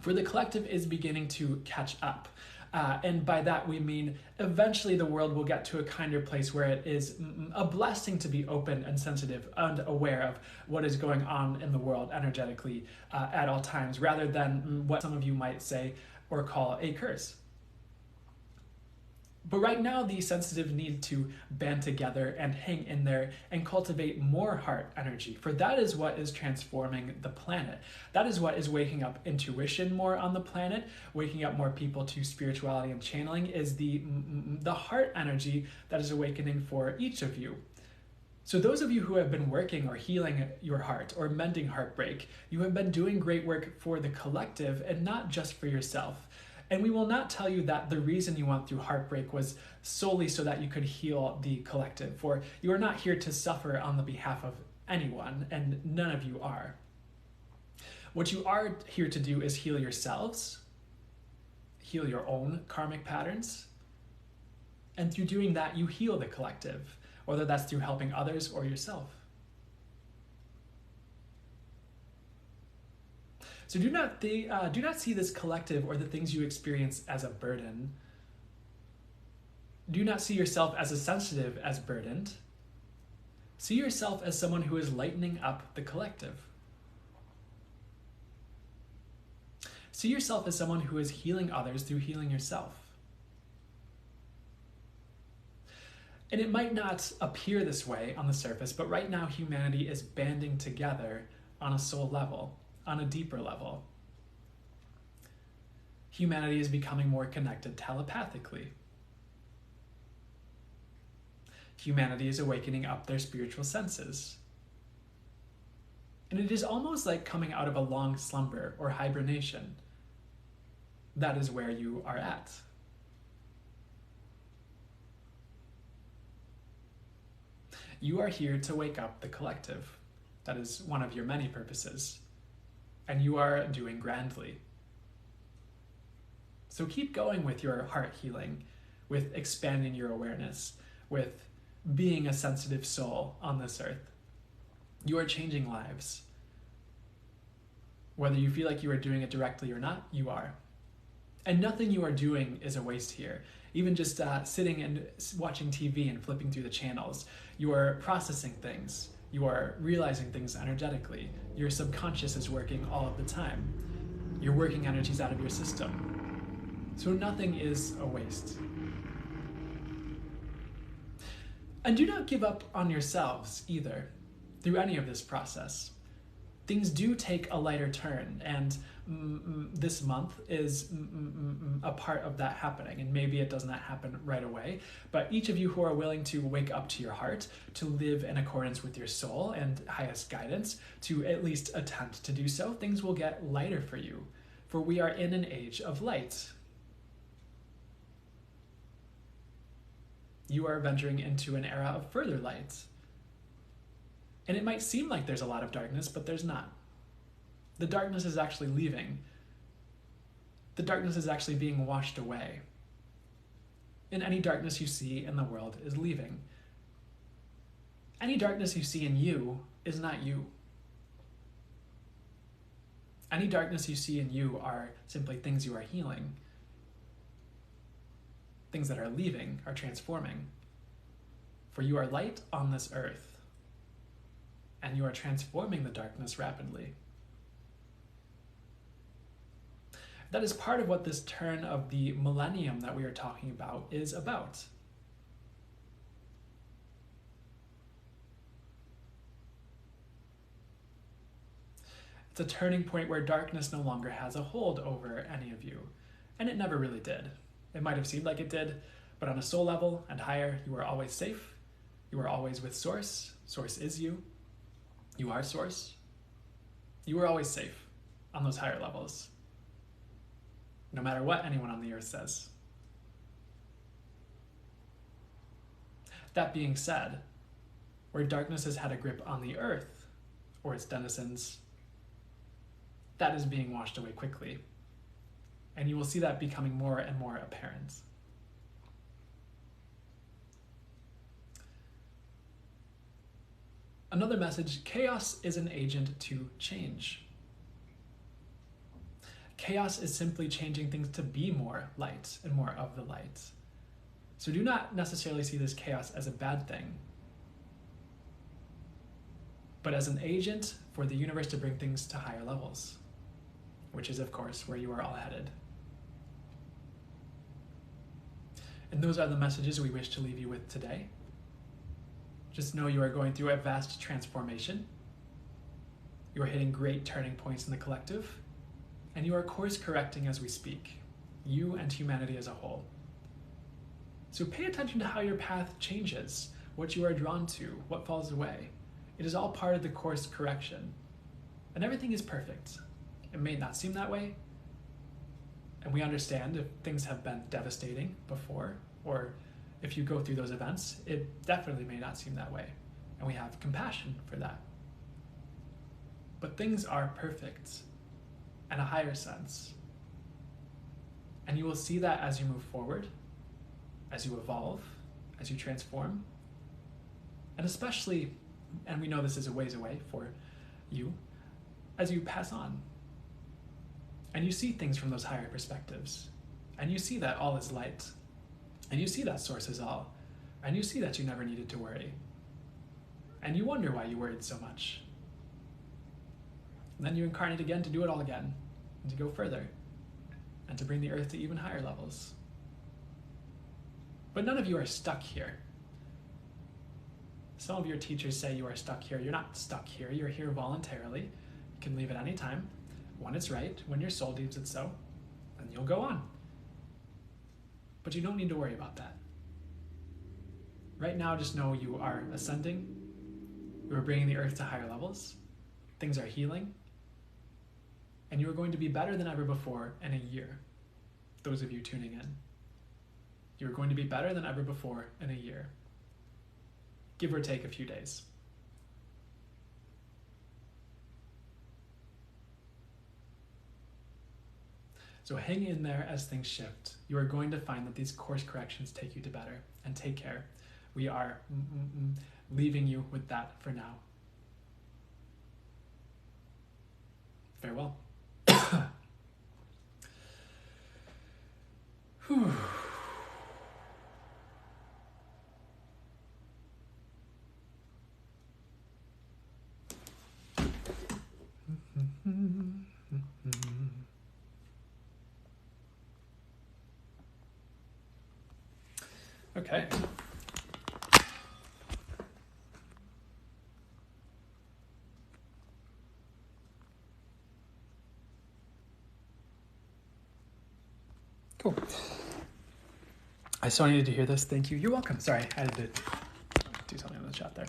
For the collective is beginning to catch up. And by that we mean eventually the world will get to a kinder place where it is a blessing to be open and sensitive and aware of what is going on in the world energetically at all times, rather than what some of you might say or call a curse. But right now, the sensitive need to band together and hang in there and cultivate more heart energy, for that is what is transforming the planet. That is what is waking up intuition more on the planet, waking up more people to spirituality and channeling, is the heart energy that is awakening for each of you. So those of you who have been working or healing your heart or mending heartbreak, you have been doing great work for the collective and not just for yourself. And we will not tell you that the reason you went through heartbreak was solely so that you could heal the collective, for you are not here to suffer on the behalf of anyone, and none of you are. What you are here to do is heal yourselves, heal your own karmic patterns, and through doing that, you heal the collective, whether that's through helping others or yourself. So do not see this collective or the things you experience as a burden. Do not see yourself as a sensitive as burdened. See yourself as someone who is lightening up the collective. See yourself as someone who is healing others through healing yourself. And it might not appear this way on the surface, but right now humanity is banding together on a soul level, on a deeper level. Humanity is becoming more connected telepathically. Humanity is awakening up their spiritual senses. And it is almost like coming out of a long slumber or hibernation. That is where you are at. You are here to wake up the collective. That is one of your many purposes. And you are doing grandly. So keep going with your heart healing, with expanding your awareness, with being a sensitive soul on this earth. You are changing lives. Whether you feel like you are doing it directly or not, you are. And nothing you are doing is a waste here. Even just sitting and watching TV and flipping through the channels, you are processing things. You are realizing things energetically. Your subconscious is working all of the time. You're working energies out of your system. So nothing is a waste. And do not give up on yourselves either through any of this process. Things do take a lighter turn, and this month is a part of that happening. And maybe it does not happen right away, but each of you who are willing to wake up to your heart, to live in accordance with your soul and highest guidance, to at least attempt to do so, things will get lighter for you. For we are in an age of light. You are venturing into an era of further light. And it might seem like there's a lot of darkness, but there's not. The darkness is actually leaving. The darkness is actually being washed away. And any darkness you see in the world is leaving. Any darkness you see in you is not you. Any darkness you see in you are simply things you are healing. Things that are leaving are transforming. For you are light on this earth, and you are transforming the darkness rapidly. That is part of what this turn of the millennium that we are talking about is about. It's a turning point where darkness no longer has a hold over any of you, and it never really did. It might have seemed like it did, but on a soul level and higher, you are always safe. You are always with Source. Source is you. You are Source. You are always safe on those higher levels, no matter what anyone on the earth says. That being said, where darkness has had a grip on the earth, or its denizens, that is being washed away quickly. And you will see that becoming more and more apparent. Another message, chaos is an agent to change. Chaos is simply changing things to be more light and more of the light. So do not necessarily see this chaos as a bad thing, but as an agent for the universe to bring things to higher levels, which is, of course, where you are all headed. And those are the messages we wish to leave you with today. Just know you are going through a vast transformation. You are hitting great turning points in the collective, and you are course correcting as we speak, you and humanity as a whole. So pay attention to how your path changes, what you are drawn to, what falls away. It is all part of the course correction, and everything is perfect. It may not seem that way, and we understand if things have been devastating before, or if you go through those events, it definitely may not seem that way, and we have compassion for that. But things are perfect in a higher sense, and you will see that as you move forward, as you evolve, as you transform, and especially, and we know this is a ways away for you, as you pass on. And you see things from those higher perspectives, and you see that all is light, and you see that Source is all, and you see that you never needed to worry, and you wonder why you worried so much. And then you incarnate again to do it all again, and to go further, and to bring the earth to even higher levels. But none of you are stuck here. Some of your teachers say you are stuck here. You're not stuck here. You're here voluntarily. You can leave at any time, when it's right, when your soul deems it so, and you'll go on. But you don't need to worry about that. Right now, just know you are ascending. You are bringing the earth to higher levels. Things are healing. And you are going to be better than ever before in a year. Those of you tuning in. You are going to be better than ever before in a year. Give or take a few days. So hang in there as things shift. You are going to find that these course corrections take you to better. And take care. We are leaving you with that for now. Farewell. Whew. Okay. Cool. I so needed to hear this. Thank you. You're welcome. Sorry, I had to do something in the chat there.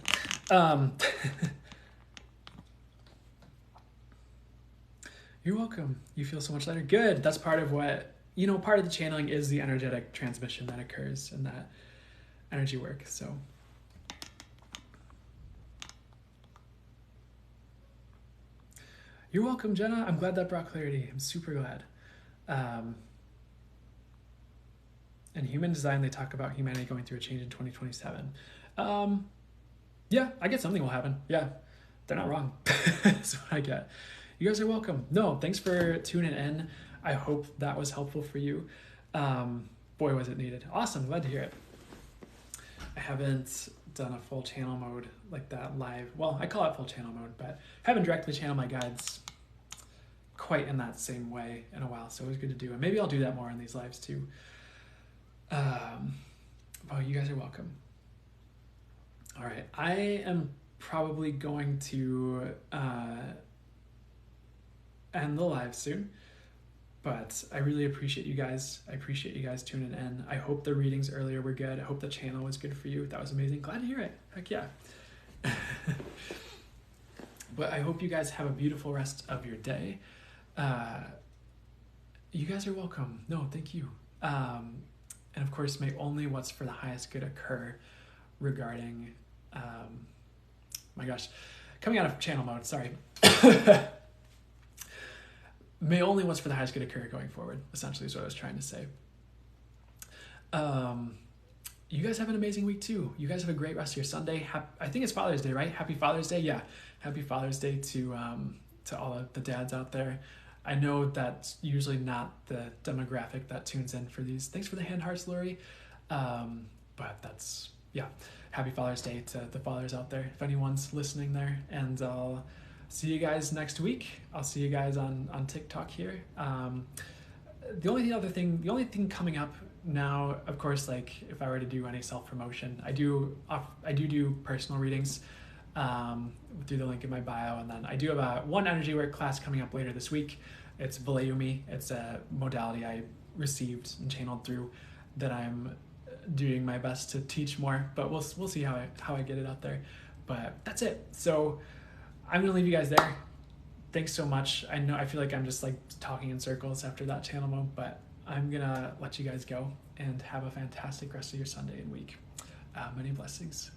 You're welcome. You feel so much lighter. Good. That's part of what, part of the channeling is the energetic transmission that occurs in that energy work. So you're welcome, Jenna. I'm glad that brought clarity. I'm super glad. In human design, they talk about humanity going through a change in 2027. Yeah, I get something will happen. Yeah, they're not wrong. That's what I get. You guys are welcome. No, thanks for tuning in. I hope that was helpful for you. Boy, was it needed. Awesome, glad to hear it. I haven't done a full channel mode like that live. Well, I call it full channel mode, but haven't directly channeled my guides quite in that same way in a while, so it was good to do. And maybe I'll do that more in these lives too. Oh, you guys are welcome. All right, I am probably going to end the live soon, but I really appreciate you guys. I appreciate you guys tuning in. I hope the readings earlier were good. I hope the channel was good for you. That was amazing. Glad to hear it. Heck yeah. But I hope you guys have a beautiful rest of your day. You guys are welcome. No, thank you. And of course, may only what's for the highest good occur regarding, my gosh, coming out of channel mode, sorry. May only what's for the highest good occur going forward, essentially is what I was trying to say. You guys have an amazing week too. You guys have a great rest of your Sunday. I think it's Father's Day, right? Happy Father's Day. Yeah. Happy Father's Day to all of the dads out there. I know that's usually not the demographic that tunes in for these. Thanks for the hand hearts, Lori. But that's, yeah. Happy Father's Day to the fathers out there, if anyone's listening there. And I'll see you guys next week. I'll see you guys on TikTok here. The only thing coming up now, of course, like if I were to do any self-promotion, I do personal readings through the link in my bio, and then I do have one energy work class coming up later this week. It's Vilayumi. It's a modality I received and channeled through that I'm doing my best to teach more, but we'll see how I get it out there. But that's it. So I'm gonna leave you guys there. Thanks so much. I feel like I'm just like talking in circles after that channel mode, but I'm gonna let you guys go and have a fantastic rest of your Sunday and week. Many blessings.